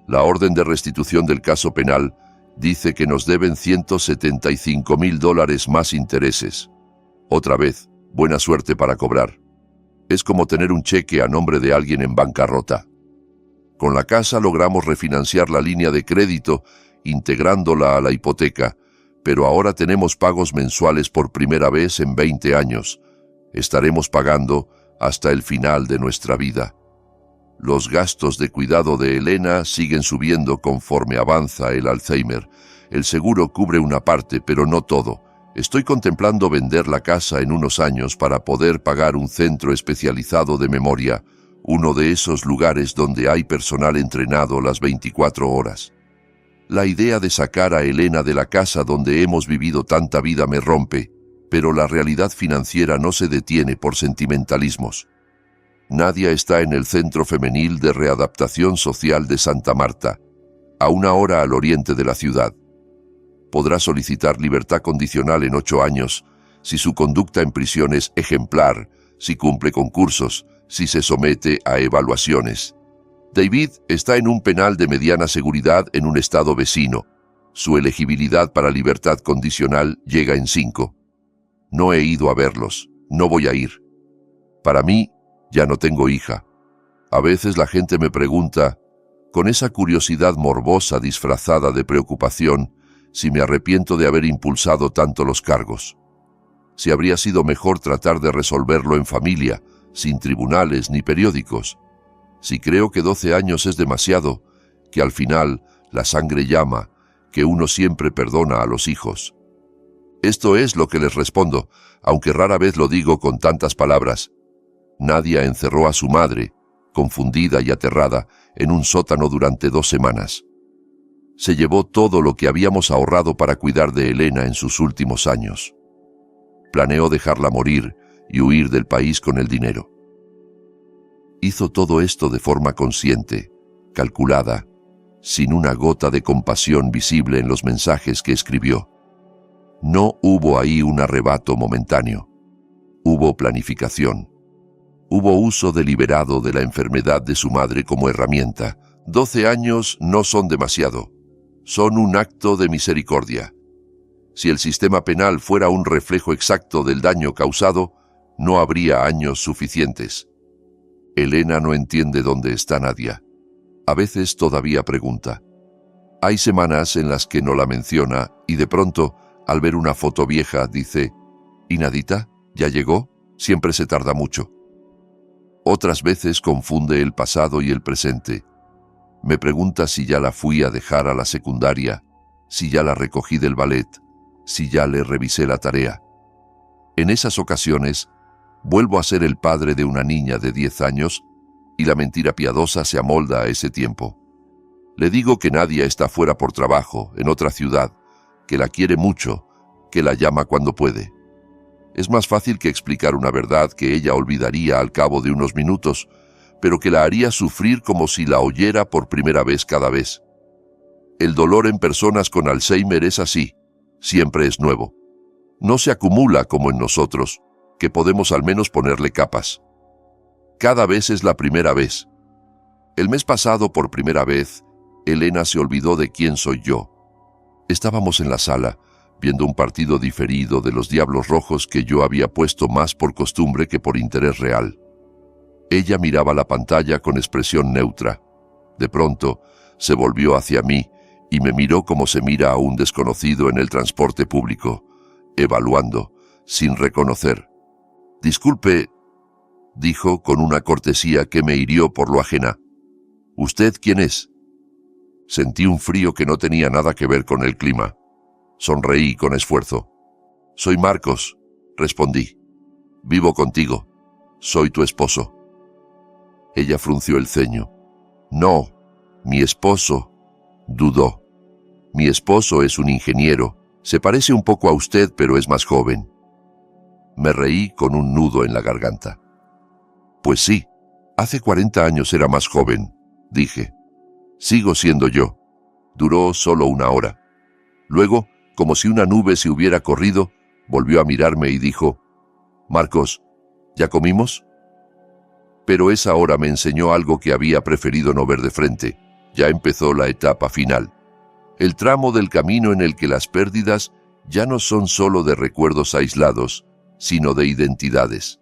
La orden de restitución del caso penal dice que nos deben $175.000 más intereses. Otra vez, buena suerte para cobrar. Es como tener un cheque a nombre de alguien en bancarrota. Con la casa logramos refinanciar la línea de crédito, integrándola a la hipoteca, pero ahora tenemos pagos mensuales por primera vez en 20 años. Estaremos pagando hasta el final de nuestra vida. Los gastos de cuidado de Elena siguen subiendo conforme avanza el Alzheimer. El seguro cubre una parte, pero no todo. Estoy contemplando vender la casa en unos años para poder pagar un centro especializado de memoria, uno de esos lugares donde hay personal entrenado las 24 horas. La idea de sacar a Elena de la casa donde hemos vivido tanta vida me rompe, pero la realidad financiera no se detiene por sentimentalismos. Nadia está en el Centro Femenil de Readaptación Social de Santa Marta, a 1 hora al oriente de la ciudad. Podrá solicitar libertad condicional en 8 años, si su conducta en prisión es ejemplar, si cumple concursos, si se somete a evaluaciones. David está en un penal de mediana seguridad en un estado vecino. Su elegibilidad para libertad condicional llega en 5. No he ido a verlos, no voy a ir. Para mí, ya no tengo hija. A veces la gente me pregunta, con esa curiosidad morbosa disfrazada de preocupación, si me arrepiento de haber impulsado tanto los cargos. Si habría sido mejor tratar de resolverlo en familia, sin tribunales ni periódicos. Si creo que 12 años es demasiado, que al final la sangre llama, que uno siempre perdona a los hijos. Esto es lo que les respondo, aunque rara vez lo digo con tantas palabras. Nadia encerró a su madre, confundida y aterrada, en un sótano durante 2 semanas. Se llevó todo lo que habíamos ahorrado para cuidar de Elena en sus últimos años. Planeó dejarla morir y huir del país con el dinero. Hizo todo esto de forma consciente, calculada, sin una gota de compasión visible en los mensajes que escribió. No hubo ahí un arrebato momentáneo. Hubo planificación. Hubo uso deliberado de la enfermedad de su madre como herramienta. 12 años no son demasiado. Son un acto de misericordia. Si el sistema penal fuera un reflejo exacto del daño causado, no habría años suficientes. Elena no entiende dónde está Nadia. A veces todavía pregunta. Hay semanas en las que no la menciona y de pronto, al ver una foto vieja, dice, ¿y Nadita? ¿Ya llegó? Siempre se tarda mucho. Otras veces confunde el pasado y el presente. Me pregunta si ya la fui a dejar a la secundaria, si ya la recogí del ballet, si ya le revisé la tarea. En esas ocasiones, vuelvo a ser el padre de una niña de 10 años y la mentira piadosa se amolda a ese tiempo. Le digo que Nadia está fuera por trabajo, en otra ciudad, que la quiere mucho, que la llama cuando puede. Es más fácil que explicar una verdad que ella olvidaría al cabo de unos minutos, pero que la haría sufrir como si la oyera por primera vez cada vez. El dolor en personas con Alzheimer es así, siempre es nuevo. No se acumula como en nosotros, que podemos al menos ponerle capas. Cada vez es la primera vez. El mes pasado, por primera vez, Elena se olvidó de quién soy yo. Estábamos en la sala, viendo un partido diferido de los Diablos Rojos que yo había puesto más por costumbre que por interés real. Ella miraba la pantalla con expresión neutra. De pronto, se volvió hacia mí y me miró como se mira a un desconocido en el transporte público, evaluando, sin reconocer. «Disculpe», dijo con una cortesía que me hirió por lo ajena. «¿Usted quién es?» Sentí un frío que no tenía nada que ver con el clima. Sonreí con esfuerzo. Soy Marcos, respondí. Vivo contigo. Soy tu esposo. Ella frunció el ceño. No, mi esposo, dudó. Mi esposo es un ingeniero. Se parece un poco a usted, pero es más joven. Me reí con un nudo en la garganta. Pues sí, hace 40 años era más joven, dije. Sigo siendo yo. Duró solo 1 hora. Luego, como si una nube se hubiera corrido, volvió a mirarme y dijo, Marcos, ¿ya comimos? Pero esa hora me enseñó algo que había preferido no ver de frente. Ya empezó la etapa final. El tramo del camino en el que las pérdidas ya no son solo de recuerdos aislados, sino de identidades.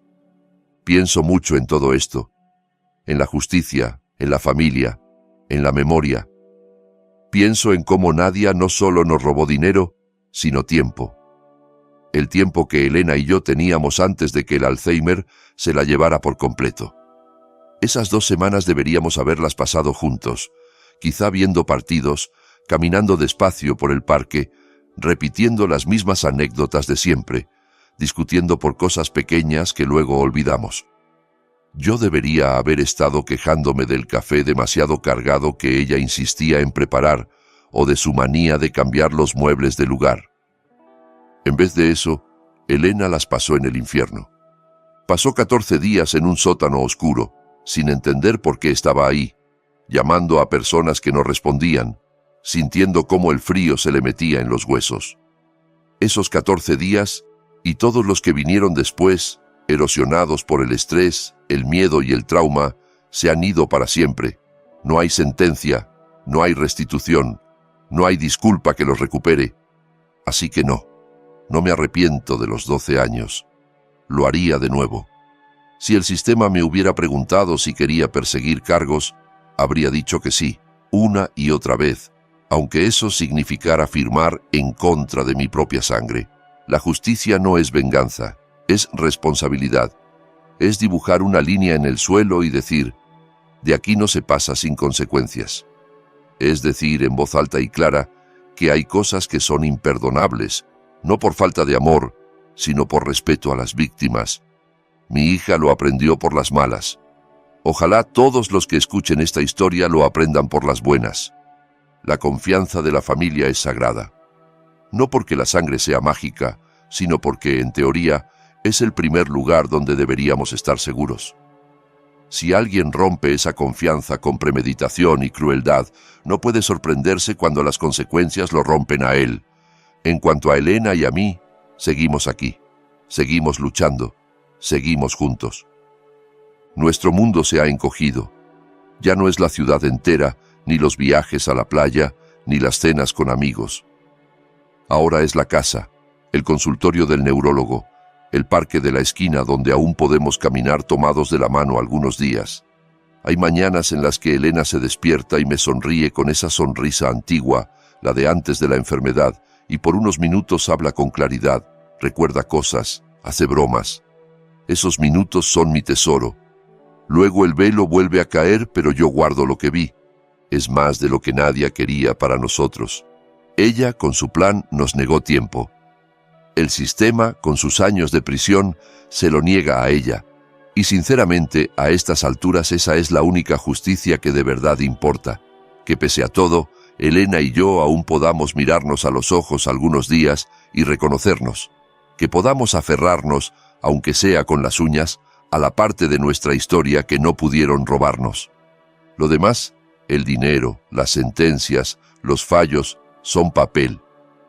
Pienso mucho en todo esto, en la justicia, en la familia, en la memoria. Pienso en cómo Nadia no solo nos robó dinero, sino tiempo. El tiempo que Elena y yo teníamos antes de que el Alzheimer se la llevara por completo. Esas 2 semanas deberíamos haberlas pasado juntos, quizá viendo partidos, caminando despacio por el parque, repitiendo las mismas anécdotas de siempre, discutiendo por cosas pequeñas que luego olvidamos. Yo debería haber estado quejándome del café demasiado cargado que ella insistía en preparar, o de su manía de cambiar los muebles de lugar. En vez de eso, Elena las pasó en el infierno. Pasó 14 días en un sótano oscuro, sin entender por qué estaba ahí, llamando a personas que no respondían, sintiendo cómo el frío se le metía en los huesos. Esos 14 días, y todos los que vinieron después, erosionados por el estrés, el miedo y el trauma, se han ido para siempre. No hay sentencia, no hay restitución, no hay disculpa que los recupere. Así que no me arrepiento de los 12 años. Lo haría de nuevo. Si el sistema me hubiera preguntado si quería perseguir cargos, habría dicho que sí, una y otra vez, aunque eso significara firmar en contra de mi propia sangre. La justicia no es venganza, es responsabilidad. Es dibujar una línea en el suelo y decir, de aquí no se pasa sin consecuencias. Es decir en voz alta y clara que hay cosas que son imperdonables, no por falta de amor, sino por respeto a las víctimas. Mi hija lo aprendió por las malas. Ojalá todos los que escuchen esta historia lo aprendan por las buenas. La confianza de la familia es sagrada. No porque la sangre sea mágica, sino porque, en teoría, es el primer lugar donde deberíamos estar seguros. Si alguien rompe esa confianza con premeditación y crueldad, no puede sorprenderse cuando las consecuencias lo rompen a él. En cuanto a Elena y a mí, seguimos aquí, seguimos luchando, seguimos juntos. Nuestro mundo se ha encogido. Ya no es la ciudad entera, ni los viajes a la playa, ni las cenas con amigos. Ahora es la casa, el consultorio del neurólogo, el parque de la esquina donde aún podemos caminar tomados de la mano algunos días. Hay mañanas en las que Elena se despierta y me sonríe con esa sonrisa antigua, la de antes de la enfermedad, y por unos minutos habla con claridad, recuerda cosas, hace bromas. Esos minutos son mi tesoro. Luego el velo vuelve a caer, pero yo guardo lo que vi. Es más de lo que Nadia quería para nosotros. Ella, con su plan, nos negó tiempo. El sistema, con sus años de prisión, se lo niega a ella. Y sinceramente, a estas alturas esa es la única justicia que de verdad importa. Que pese a todo, Elena y yo aún podamos mirarnos a los ojos algunos días y reconocernos. Que podamos aferrarnos, aunque sea con las uñas, a la parte de nuestra historia que no pudieron robarnos. Lo demás, el dinero, las sentencias, los fallos, son papel.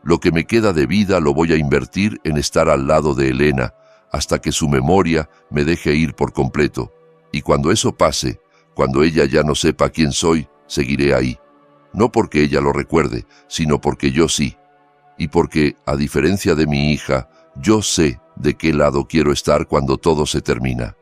Lo que me queda de vida lo voy a invertir en estar al lado de Elena, hasta que su memoria me deje ir por completo. Y cuando eso pase, cuando ella ya no sepa quién soy, seguiré ahí. No porque ella lo recuerde, sino porque yo sí. Y porque, a diferencia de mi hija, yo sé de qué lado quiero estar cuando todo se termina.